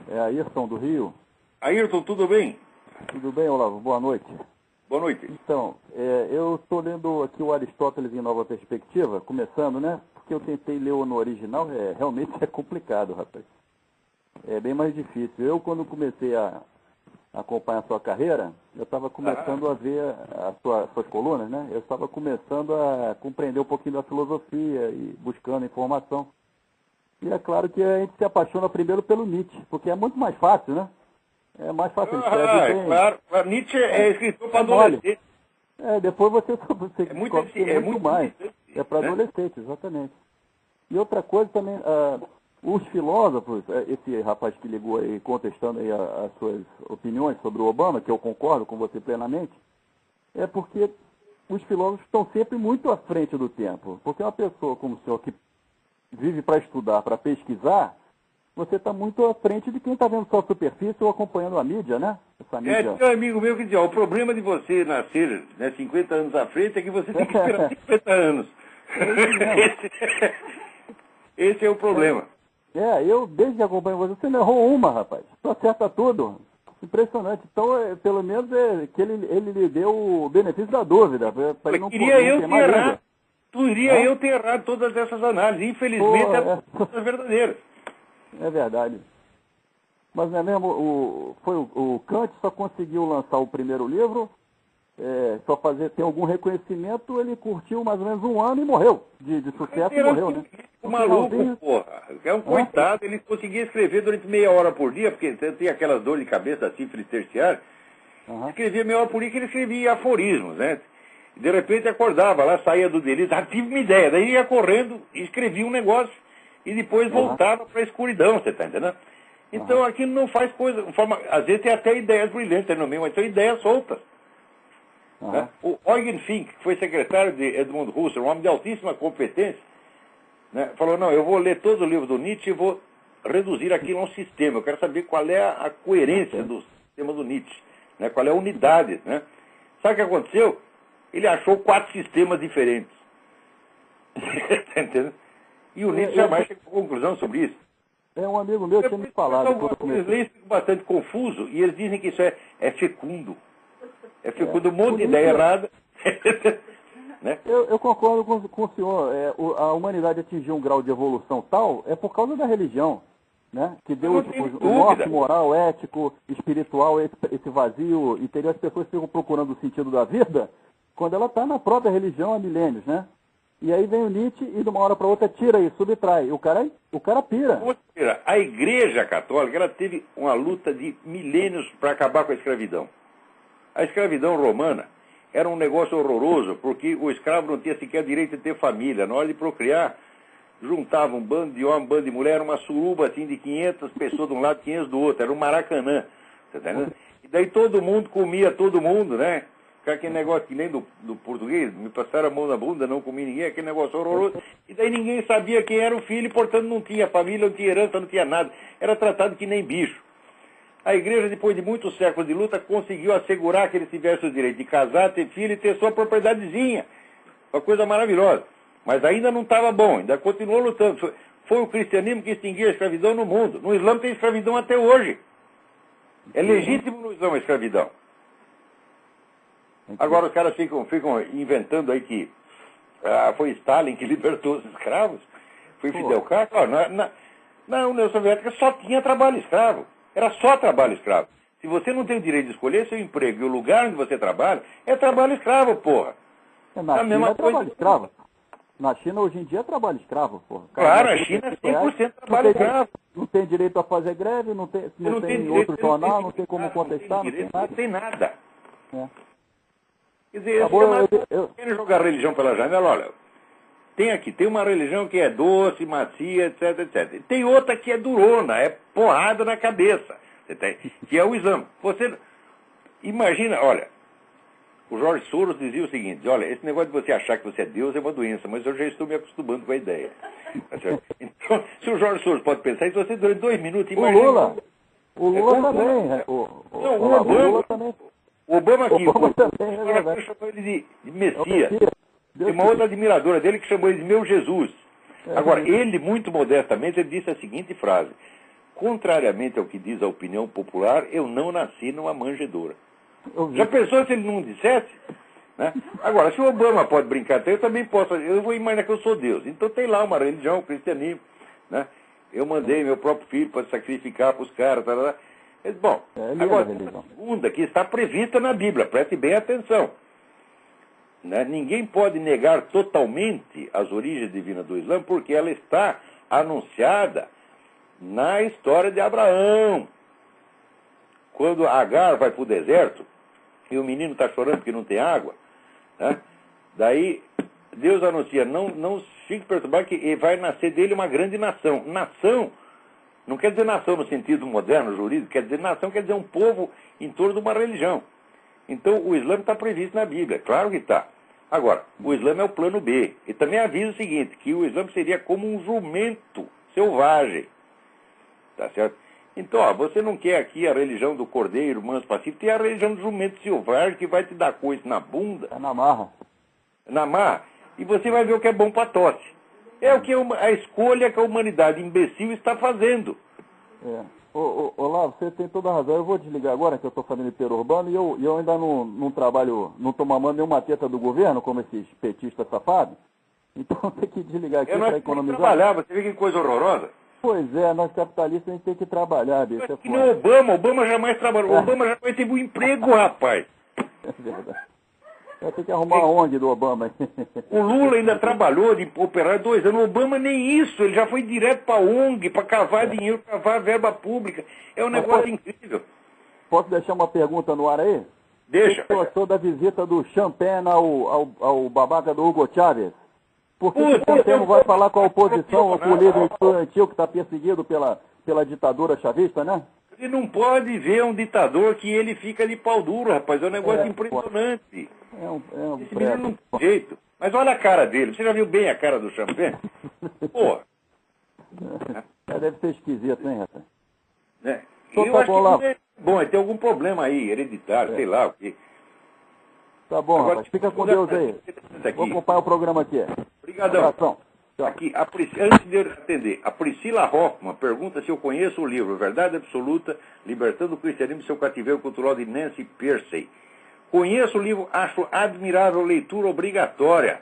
É Ayrton do Rio. Ayrton, tudo bem? Tudo bem, Olavo? Boa noite. Boa noite. Então, eu estou lendo aqui o Aristóteles em Nova Perspectiva, começando, né? Porque eu tentei ler no original, realmente é complicado, rapaz. É bem mais difícil. Eu, quando comecei a acompanhar a sua carreira, eu estava começando a ver as suas colunas, né? Eu estava começando a compreender um pouquinho da filosofia e buscando informação. E é claro que a gente se apaixona primeiro pelo Nietzsche, porque é muito mais fácil, né? É mais fácil. Ele escreve bem. Claro. Nietzsche é escritor para adolescente. Depois você É muito mais. É para adolescente, exatamente. E outra coisa também, os filósofos, esse rapaz que ligou aí contestando aí as suas opiniões sobre o Obama, que eu concordo com você plenamente, é porque os filósofos estão sempre muito à frente do tempo. Porque uma pessoa como o senhor que vive para estudar, para pesquisar, você está muito à frente de quem está vendo só a superfície ou acompanhando a mídia, né? Essa mídia. Tem um amigo meu que dizia, o problema de você nascer, né, 50 anos à frente é que você tem que esperar 50 anos. Esse é o problema. Eu desde que acompanho você não errou uma, rapaz. Só acerta tudo. Impressionante. Então, pelo menos que ele lhe deu o benefício da dúvida. Pra ele não, queria eu ter errado. Eu ter errado todas essas análises. Infelizmente, todas verdadeiras. É verdade. Mas não é mesmo, o Kant só conseguiu lançar o primeiro livro, só ter algum reconhecimento, ele curtiu mais ou menos 1 ano e morreu. De sucesso e morreu, né? O maluco, porra. É um coitado, ele conseguia escrever durante meia hora por dia, porque tem aquelas dores de cabeça, sífilis terciária. Escrevia meia hora por dia que ele escrevia aforismos, né? De repente acordava lá, saía do delírio, tive uma ideia. Daí ia correndo, escrevia um negócio e depois voltava para a escuridão, você está entendendo? Então aquilo não faz coisa, às vezes tem até ideias brilhantes no meio, mas são ideias soltas. Né? O Eugen Fink, que foi secretário de Edmund Husserl, um homem de altíssima competência, né, falou, não, eu vou ler todo o livro do Nietzsche e vou reduzir aquilo a um sistema. Eu quero saber qual é a coerência do sistema do Nietzsche, né, qual é a unidade. Né? Sabe o que aconteceu? Ele achou 4 sistemas diferentes. Tá entendendo? E o Nietzsche jamais chegou a conclusão sobre isso. Um amigo meu tinha me falado. Eles leem bastante confuso e eles dizem que isso é fecundo. É fecundo, um monte de ideia errada. Né? Eu concordo com o senhor. A humanidade atingiu um grau de evolução tal, por causa da religião, né? Que deu o norte moral, ético, espiritual, esse vazio interior. As pessoas ficam procurando o sentido da vida quando ela está na própria religião há milênios, né? E aí vem o Nietzsche e de uma hora para outra tira isso, subtrai. O cara pira. A Igreja Católica ela teve uma luta de milênios para acabar com a escravidão. A escravidão romana era um negócio horroroso, porque o escravo não tinha sequer direito de ter família. Na hora de procriar, juntava um bando de homem, um bando de mulher, era uma suruba assim de 500 pessoas de um lado, 500 do outro. Era um Maracanã. Tá entendendo? E daí todo mundo comia todo mundo, né? Aquele negócio que nem do português, me passaram a mão na bunda, não comi ninguém, aquele negócio horroroso. E daí ninguém sabia quem era o filho, e portanto não tinha família, não tinha herança, não tinha nada. Era tratado que nem bicho. A igreja, depois de muitos séculos de luta, conseguiu assegurar que eles tivessem o direito de casar, ter filho e ter sua propriedadezinha. Uma coisa maravilhosa. Mas ainda não estava bom, ainda continuou lutando. Foi o cristianismo que extinguiu a escravidão no mundo. No Islã tem escravidão até hoje. É legítimo no Islã a escravidão. Agora os caras ficam inventando aí que foi Stalin que libertou os escravos, foi Fidel Castro. Na União Soviética só tinha trabalho escravo. Era só trabalho escravo. Se você não tem o direito de escolher seu emprego e o lugar onde você trabalha, é trabalho escravo, porra. Na China é trabalho escravo. Na China hoje em dia é trabalho escravo, porra. Claro, a China é 100% trabalho escravo. Não tem direito a fazer greve, não tem outro jornal, não tem como contestar, não tem nada. Não tem nada. Quer dizer, eu querem jogar religião pela janela, olha, tem uma religião que é doce, macia, etc, etc. Tem outra que é durona, é porrada na cabeça, que é o Islã. Você imagina, olha, o George Soros dizia o seguinte, olha, esse negócio de você achar que você é Deus é uma doença, mas eu já estou me acostumando com a ideia. Então, se o George Soros pode pensar isso, você durante 2 minutos, imagina... O Lula também. O Lula também. O Obama aqui, também, chamou ele de Messias. Tem uma outra admiradora dele que chamou ele de meu Jesus. Agora, ele, muito modestamente, ele disse a seguinte frase: contrariamente ao que diz a opinião popular, eu não nasci numa manjedoura. Já pensou se ele não dissesse? Né? Agora, se o Obama pode brincar até, eu também posso. Eu vou imaginar que eu sou Deus. Então tem lá uma religião, o cristianismo. Né? Eu mandei meu próprio filho para sacrificar para os caras. Bom, agora, a segunda que está prevista na Bíblia, preste bem atenção. Né? Ninguém pode negar totalmente as origens divinas do Islã, porque ela está anunciada na história de Abraão. Quando Agar vai para o deserto, e o menino está chorando porque não tem água, né? Daí Deus anuncia, não fique perturbado, que vai nascer dele uma grande nação. Nação não quer dizer nação no sentido moderno, jurídico, quer dizer nação, quer dizer um povo em torno de uma religião. Então o Islã está previsto na Bíblia, claro que está. Agora, o Islã é o plano B. E também avisa o seguinte, que o Islã seria como um jumento selvagem. tá certo? Então, ó, você não quer aqui a religião do cordeiro, manso, pacífico, tem a religião do jumento selvagem que vai te dar coice na bunda. É na marra. Na marra, e você vai ver o que é bom para tosse. É o que a escolha que a humanidade imbecil está fazendo. É. Olá, você tem toda a razão. Eu vou desligar agora, que eu estou fazendo interurbano, e eu ainda não trabalho, não estou mamando nenhuma teta do governo, como esses petistas safados. Então tem que desligar aqui para economizar. Trabalhar, você vê que coisa horrorosa. Pois é, nós capitalistas a gente tem que trabalhar, bicho. Mas que nem Obama jamais trabalhou. Obama jamais teve um emprego, rapaz. É verdade. Vai ter que arrumar a ONG do Obama. O Lula ainda trabalhou de operar 2 anos. O Obama nem isso. Ele já foi direto para a ONG, para cavar dinheiro, cavar verba pública. É um negócio incrível. Posso deixar uma pergunta no ar aí? Deixa. O que gostou da visita do Champagne ao babaca do Hugo Chávez? Porque o tempo vai falar com a oposição, com o líder estudantil que está perseguido pela ditadura chavista, né? Ele não pode ver um ditador que ele fica de pau duro, rapaz. É um negócio impressionante. Esse menino não tem jeito. Mas olha a cara dele. Você já viu bem a cara do Champagne? Pô. Deve ser esquisito, hein, rapaz? É. Eu acho que bom, tem algum problema aí, hereditário, sei lá o quê. Tá bom, agora, rapaz. Fica com Deus aí. Vou acompanhar o programa aqui. Obrigadão. Aqui, antes de eu atender, a Priscila Hoffman pergunta se eu conheço o livro Verdade Absoluta, Libertando o Cristianismo do seu Cativeiro Cultural, de Nancy Pearcey. Conheço o livro, acho admirável, leitura obrigatória.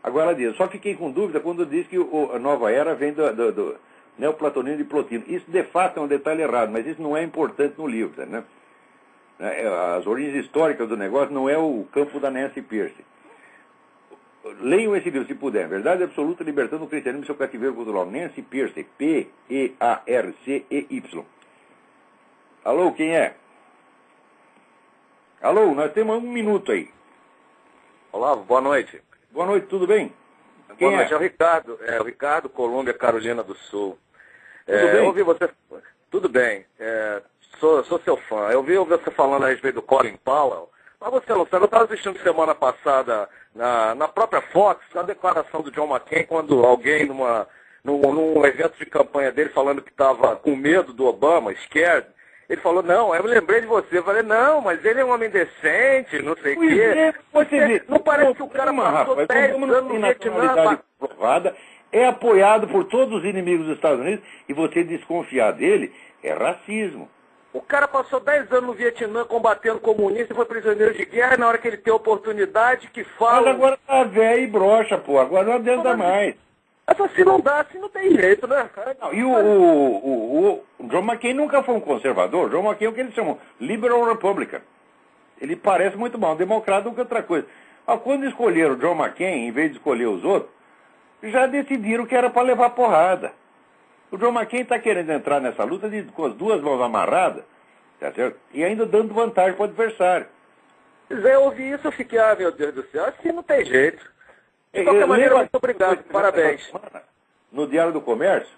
Agora ela diz, só fiquei com dúvida quando diz que a Nova Era vem do neoplatonismo de Plotino. Isso, de fato, é um detalhe errado, mas isso não é importante no livro, né? As origens históricas do negócio não é o campo da Nancy Pearcey. Leiam esse livro, se puder. Verdade Absoluta, Libertando o Cristianismo do seu Cativeiro Cultural. Nancy Pearcey, Pearcey. Alô, quem é? Alô, nós temos 1 minuto aí. Olá, boa noite. Boa noite, tudo bem? Boa noite, é o Ricardo. É o Ricardo, Colômbia, Carolina do Sul. Tudo bem? Eu ouvi você... Tudo bem. Sou seu fã. Eu ouvi você falando a respeito do Colin Powell. Mas você não sabe, eu estava assistindo semana passada na própria Fox a declaração do John McCain quando alguém num evento de campanha dele falando que estava com medo do Obama, scared, ele falou, não, eu me lembrei de você. Eu falei, não, mas ele é um homem decente, não sei o quê. Não parece que o cara passou 10 anos no Vietnã. Provada, é apoiado por todos os inimigos dos Estados Unidos e você desconfiar dele é racismo. O cara passou 10 anos no Vietnã combatendo comunista e foi prisioneiro de guerra, e na hora que ele tem oportunidade, que fala... Mas agora tá velho e broxa, pô. Agora não adianta mais. Mas assim não dá, assim não tem jeito, né? Não, e o John McCain nunca foi um conservador. John McCain é o que eles chamam liberal republican. Ele parece muito mal um democrata do que outra coisa. Mas quando escolheram o John McCain, em vez de escolher os outros, já decidiram que era para levar porrada. O John McCain está querendo entrar nessa luta com as 2 mãos amarradas, tá certo? E ainda dando vantagem para o adversário. Eu ouvi isso, eu fiquei, meu Deus do céu, assim não tem jeito. De qualquer maneira, muito obrigado, parabéns. No Diário do Comércio,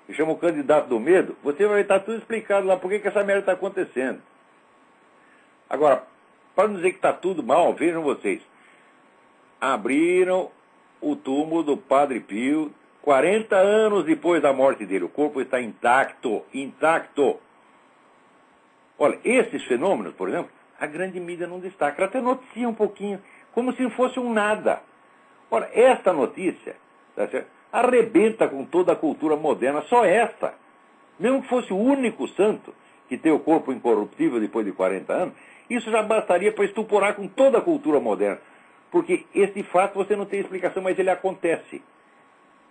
que chama o Candidato do Medo, você vai estar tudo explicado lá por que essa merda está acontecendo. Agora, para não dizer que está tudo mal, vejam vocês. Abriram o túmulo do Padre Pio 40 anos depois da morte dele. O corpo está intacto. Olha, esses fenômenos, por exemplo, a grande mídia não destaca. Ela até noticia um pouquinho, como se fosse um nada. Olha, esta notícia, tá certo? Arrebenta com toda a cultura moderna, só esta. Mesmo que fosse o único santo que tem o corpo incorruptível depois de 40 anos, isso já bastaria para estuporar com toda a cultura moderna. Porque esse fato você não tem explicação, mas ele acontece.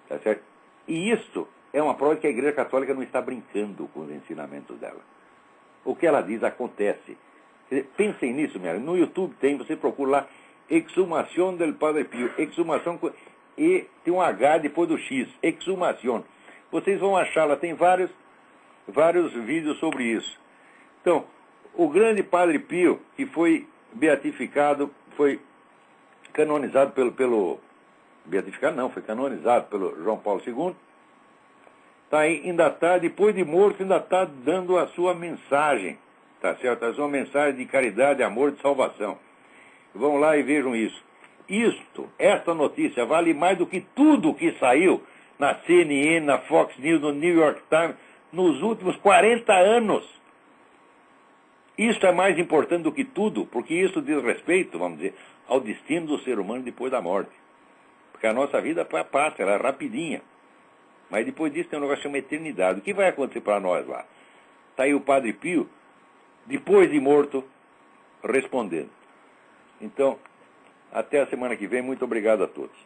Tá certo? E isso é uma prova de que a Igreja Católica não está brincando com os ensinamentos dela. O que ela diz acontece. Pensem nisso, minha. No YouTube tem, você procura lá, Exhumação del Padre Pio, exumação, e tem um H depois do X, exumação. Vocês vão achar, lá tem vários vídeos sobre isso. Então, o grande Padre Pio, que foi beatificado, foi canonizado pelo beatificado não, foi canonizado pelo João Paulo II, ainda está, depois de morto, ainda está dando a sua mensagem, tá certo? A sua mensagem de caridade, amor, de salvação. Vão lá e vejam isso. Esta notícia vale mais do que tudo que saiu na CNN, na Fox News, no New York Times, nos últimos 40 anos. Isso é mais importante do que tudo, porque isso diz respeito, vamos dizer, ao destino do ser humano depois da morte. Porque a nossa vida passa, ela é rapidinha. Mas depois disso tem um negócio chamado eternidade. O que vai acontecer para nós lá? Está aí o Padre Pio, depois de morto, respondendo. Então, até a semana que vem. Muito obrigado a todos.